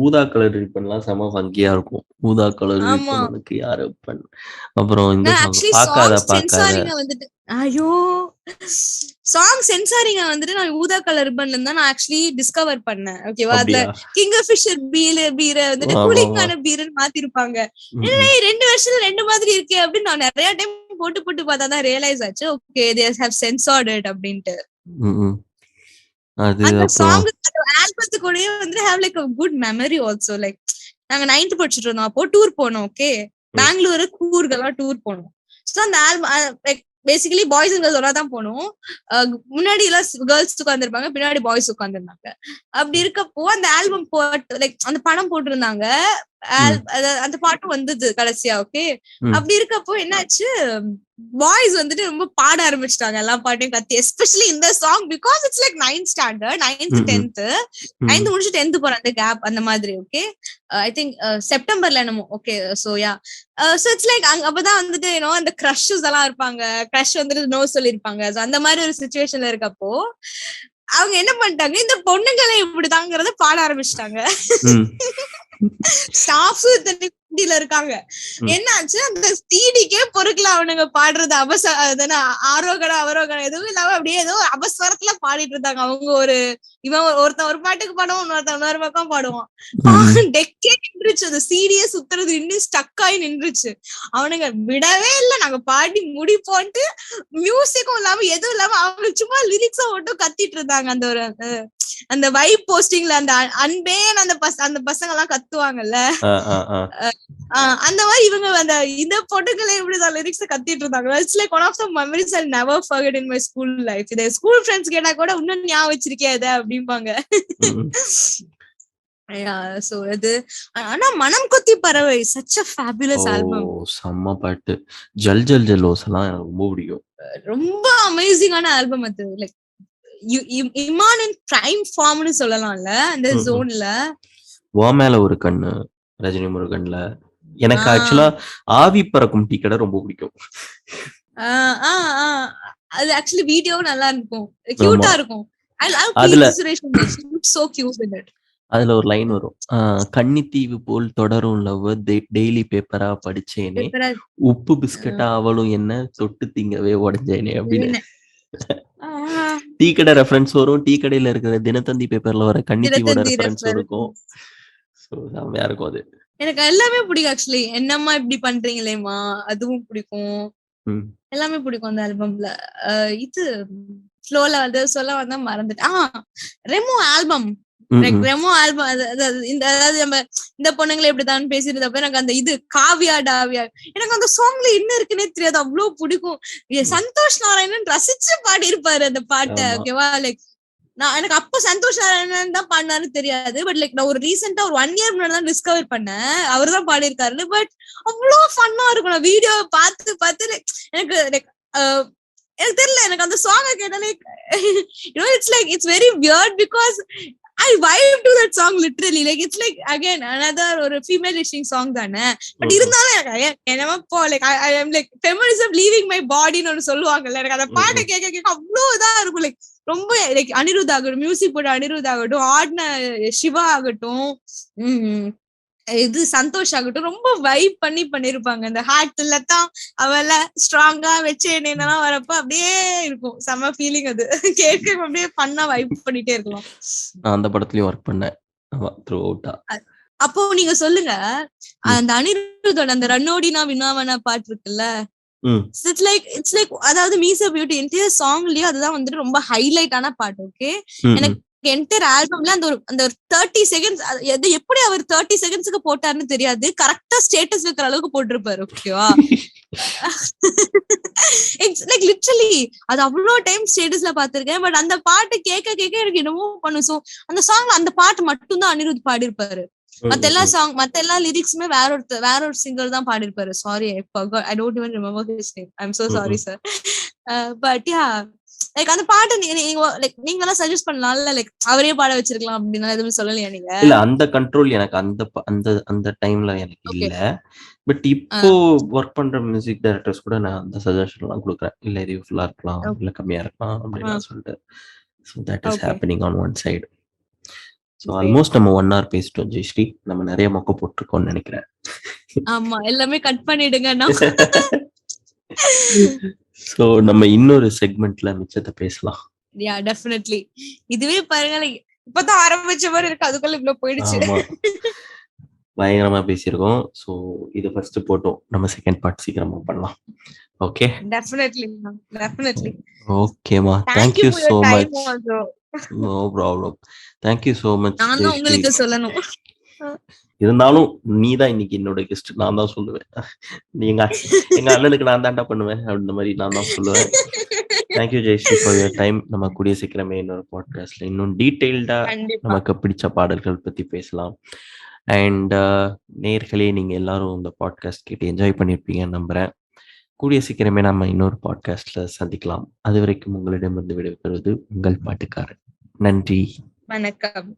ஊதா கலர் ரிப்பன்லாம் செம ஃபங்கியா இருக்கும். ஊதா கலர் ரிப்பனுக்கு யாரு பண்ண. அப்புறம் இந்த சென்சாரிங்க வந்துட்டு ஐயோ சாங் சென்சாரிங்க வந்துட்டு நான் ஊதா கலர் ரிப்பன்ல இருந்தா நான் ஆக்சுவலி டிஸ்கவர் பண்ணேன். ஓகேவா, அதுல கிங்ஃபிஷர் பீரை வந்துட்டு கூலிங்கான பீர்னு மாத்திருப்பாங்க. 2 வருஷத்துல 2 மாதிரி இருக்கே அப்படின்னு நான் நிறைய டைம் போட்டு பார்த்தாதான் ரியலைஸ் ஆச்சு. Okay, they have censored it அப்படின்ட்டு. அந்த சாங் ஆல்பத்துக்குள்ளேயே வந்து have like a good memory also. Like நாங்க 9th படிச்சுட்டு இருந்தோம், அப்போ டூர் போனோம். ஓகே, பெங்களூரு கூர்கெல்லாம் டூர் போனோம். சோ அந்த album basically boys and girls தான் போனோம். முன்னாடி எல்லாம் கேர்ள்ஸ் உட்கார்ந்துருப்பாங்க, பின்னாடி பாய்ஸ் உட்கார்ந்துருந்தாங்க. அப்படி இருக்கப்போ அந்த ஆல்பம் போட்டு லைக் அந்த படம் போட்டிருந்தாங்க, அந்த பாட்டும் வந்தது கடைசியா. ஓகே, அப்படி இருக்கப்போ என்னாச்சு, பாய்ஸ் வந்துட்டு ரொம்ப பாட ஆரம்பிச்சிட்டாங்க எல்லா பாட்டையும் கத்தி, எஸ்பெஷலி இந்த song because it's like 9th standard 9th முடிச்சு 10th போற அந்த கேப் அந்த மாதிரி. ஓகே, ஐ திங்க் செப்டம்பர்ல என்னமோ. Okay, so yeah so it's like அப்பதான் வந்துட்டு யூனோ அந்த கிரஷஸ் எல்லாம் இருப்பாங்க, கிரஷ் வந்துட்டு நோ சொல்லிருப்பாங்க. சோ அந்த மாதிரி ஒரு சிச்சுவேஷன்ல இருக்கப்போ அவங்க என்ன பண்ணிட்டாங்க, இந்த பொண்ணுங்களை இப்படிதாங்கிறத பாட ஆரம்பிச்சிட்டாங்க. ஸ்டாஃப்ஸ் தண்ணில இருக்காங்க. என்னாச்சு, அந்த சீடிக்கே பொறுக்கல அவனுங்க பாடுறது. அவரோகணம் எதுவும் இல்லாம அப்படியே ஏதோ அபஸ்வரத்துல பாடிட்டு இருந்தாங்க. அவங்க ஒருத்தன் ஒரு பாட்டுக்கு பாடுவான், இன்னொரு பக்கம் பாடுவான். டெக்கே நின்றுச்சு, அந்த சீடியே சுத்துறது இன்னும் ஸ்டக் ஆகி நின்றுச்சு. அவனுங்க விடவே இல்லை, நாங்க பாடி முடிப்போன்ட்டு மியூசிக்கும் இல்லாம எதுவும் இல்லாம அவங்க சும்மா லிரிக்ஸா மட்டும் கத்திட்டு இருந்தாங்க. அந்த வைப் போஸ்டிங்ல அந்த அன்பேன் அந்த பசங்க எல்லாம் கத்துவாங்கல்ல, அந்த மாதிரி இவங்க அந்த இந்த பொண்ணுங்களே இப்படிதான் லிரிக்ஸ் கத்திட்டு இருந்தாங்க. It's like one of the memories I never forget in my school life. இதை ஸ்கூல் ஃப்ரெண்ட்ஸ் கேட்டா கூட இன்னும் ஞாபகம் வச்சிருக்கியா இதை அப்படிம்பாங்க. சோ இது ஆனா மனம் கொத்தி பறவை such a fabulous album. செம்ம பாட்டு. ஜல் ஜல் ஜல்லோஸ் எல்லாம் எனக்கு ரொம்ப பிடிக்கும். ரொம்ப அமேசிங்கான ஆல்பம் அது. லைக் இமான் இன் பிரைம் ஃபார்ம்னு சொல்லலாம்ல அந்த ஜோன்ல. மேல ஒரு கண்ணு ரஜினி முருகன்ல எனக்கு ஆக்சுவலா ஆவி பறக்கும் டீ கடை ரொம்ப பிடிக்கும். அது ஆக்சுவலி வீடியோவும் நல்லா இருக்கும், கியூட்டா இருக்கும். அதுல ஒரு லைன் வரும், கன்னித்தீவு போல் தொடரும் லவ் டெய்லி பேப்பரா படிச்சேனே, உப்பு பிஸ்கட்டா அவளும் என்ன தொட்டு திங்கவே உடஞ்சேனே அப்படின்னு. டீ கடை ரெஃபரன்ஸ் வரும், டீ கடையில இருக்கிற தினத்தந்தி பேப்பர்ல வர கன்னித்தீவோட ரெஃபரன்ஸ் இருக்கும். செம்மையா இருக்கும் அது. எனக்கு எல்லாமே பிடிக்கும் ஆக்சுவலி. என்னம்மா இப்படி பண்றீங்களேம்மா அதுவும் பிடிக்கும், எல்லாமே பிடிக்கும் அந்த ஆல்பம்ல. இது ஸ்லோல வந்து சொல்ல வந்தா மறந்துட்டேன். ரெமோ ஆல்பம் அதாவது நம்ம இந்த பொண்ணுங்களை எப்படிதான் பேசிருந்தப்ப எனக்கு அந்த இது காவியா டாவியா எனக்கு அந்த சாங்ல என்ன இருக்குன்னே தெரியாது, அவ்வளவு பிடிக்கும். சந்தோஷ் நாராயணன் ரசிச்சு பாடி இருப்பாரு அந்த பாட்டை. ஓகேவா, லைக் நான் எனக்கு அப்ப சந்தோஷ் நாராயணன் தான் பாடினாரு தெரியாது. பட் லைக் நான் ஒரு ரீசெண்டா ஒரு 1 year முன்னாடி தான் டிஸ்கவர் பண்ணேன் அவர் தான் பாடியிருக்காரு. பட் அவ்வளவு ஃபன்னா இருக்கும். நான் வீடியோ பார்த்து எனக்கு லைக் எனக்கு தெரியல, எனக்கு அந்த சாங்கை கேட்டாலே it's like it's very weird because I vibe to that song literally. Like it's like again another ஒரு female-ishing song தானே. பட் இருந்தாலும் எனக்கு என்னமா போ like I am like feminism leaving my body ன்னு சொல்லுவாங்கல்ல. எனக்கு அந்த பாட்டை கேட்க அவ்வளோ இதா இருக்கும். லைக் ரொம்ப லைக் அனிருத் ஆகட்டும், மியூசிக் போட அனிருத் ஆகட்டும், ஆடின சிவா ஆகட்டும், இது சந்தோஷ் ஆகட்டும், ரொம்ப வைப் பண்ணிருப்பாங்க. இந்த ஹார்ட்ல தான் அவள ஸ்ட்ராங்கா வச்சு என்னென்னலாம் வரப்ப அப்படியே இருக்கும். செம்ம ஃபீலிங் அது. கேட்க அப்படியே பண்ணா வைப் பண்ணிட்டே இருக்கலாம். நான் அந்த படத்துலயும் ஒர்க் பண்ணேன். அப்போ நீங்க சொல்லுங்க, அந்த அனிருத்தோட அந்த ரன்னோடினா வினாவனா பாட்டு இருக்குல்ல, இட்ஸ் லைக் அதாவது மீசா பியூட்டி என்டையர் சாங்லயே அதுதான் வந்துட்டு ரொம்ப ஹைலைட் ஆன பாட்டு. ஓகே, எனக்கு என்டையர் ஆல்பம்ல அந்த 30 செகண்ட்ஸ் எப்படி அவர் 30 செகண்ட்ஸ்க்கு போட்டாருன்னு தெரியாது. கரெக்டா ஸ்டேட்டஸ் வைக்கிற அளவுக்கு போட்டிருப்பாரு. ஓகேவா, லைக் லிட்டரலி அது அவ்வளவு டைம் ஸ்டேட்டஸ்ல பாத்திருக்கேன். பட் அந்த பாட்டு கேட்க எனக்கு என்னமோ பண்ணும். சோ அந்த சாங்ல அந்த பாட்டு மட்டும் தான் அனிருத் பாடியிருப்பாரு. மத்த எல்லா லிரிக்ஸுமே வேற ஒரு சிங்கர் தான் பாடிருப்பாரு. Sorry, I don't even remember his name. I'm so sorry sir. But yeah, like அந்த பாட்டு நீங்க எல்லாம் சஜஸ்ட் பண்ணலாம்ல, லைக் அவரே பாட வச்சிருக்கலாம் அப்படின்னு எதுவும் சொல்லலையா நீங்க? இல்ல, அந்த கண்ட்ரோல் எனக்கு அந்த டைம்ல எனக்கு இல்ல. பட் இப்போ ஒர்க் பண்ற மியூசிக் டைரக்டர்ஸ் கூட நான் அந்த சஜஷன் எல்லாம் கொடுக்குறேன். இல்ல இது ஃபுல்லா இருக்கலாம், இல்ல கம்மியா இருக்கலாம் அப்படின்னு சொல்லிட்டு. So that is happening on one side. So almost நம்ம 1 hour பேசிட்டோம் ஜெயஸ்ரீ. நம்ம நிறைய மொக்க போட்டிருக்கோம்னு நினைக்கிறேன். ஆமா, எல்லாமே கட் பண்ணிடுங்க. சோ நம்ம இன்னொரு செக்மெண்ட்ல மிச்சத்தை பேசலாம். Yeah definitely. இதுவே பாருங்க, இப்பதான் ஆரம்பிச்ச மாதிரி இருக்கு, அதுக்குள்ள இவ்வளவு போயிடுச்சு. பயங்கரமா பேசியிருக்கோம். சோ இது ஃபர்ஸ்ட் போட்டோம், நம்ம செகண்ட் பார்ட் சீக்கிரமா பண்ணலாம். Okay, definitely. ஓகேமா, thank you so much. No problem. Thank you so much. நான் உங்களுக்கு சொல்லணும். இருந்தாலும் நீ தான் இன்னைக்கு என்னோட கெஸ்ட். நான் தான் சொல்லுவேன், எங்க அண்ணனுக்கு நான் தான்டா பண்ணுவேன் அப்படின்ற மாதிரி நான் தான் சொல்லுவேன். Thank you Jayashree for your time. நம்ம கூடிய சீக்கிரமே இன்னொரு பாட்காஸ்ட்ல இன்னும் டீடைல்டா நமக்கு பிடிச்ச பாடல்கள் பத்தி பேசலாம். அண்ட் நேர்களே, நீங்க எல்லாரும் இந்த பாட்காஸ்ட் கேட்டு என்ஜாய் பண்ணியிருப்பீங்கன்னு நம்புறேன். கூடிய சீக்கிரமே நம்ம இன்னொரு பாட்காஸ்ட்ல சந்திக்கலாம். அது வரைக்கும் உங்களிடமிருந்து விடைபெறுவது உங்கள் பாட்டுக்காரன். நன்றி, வணக்கம்.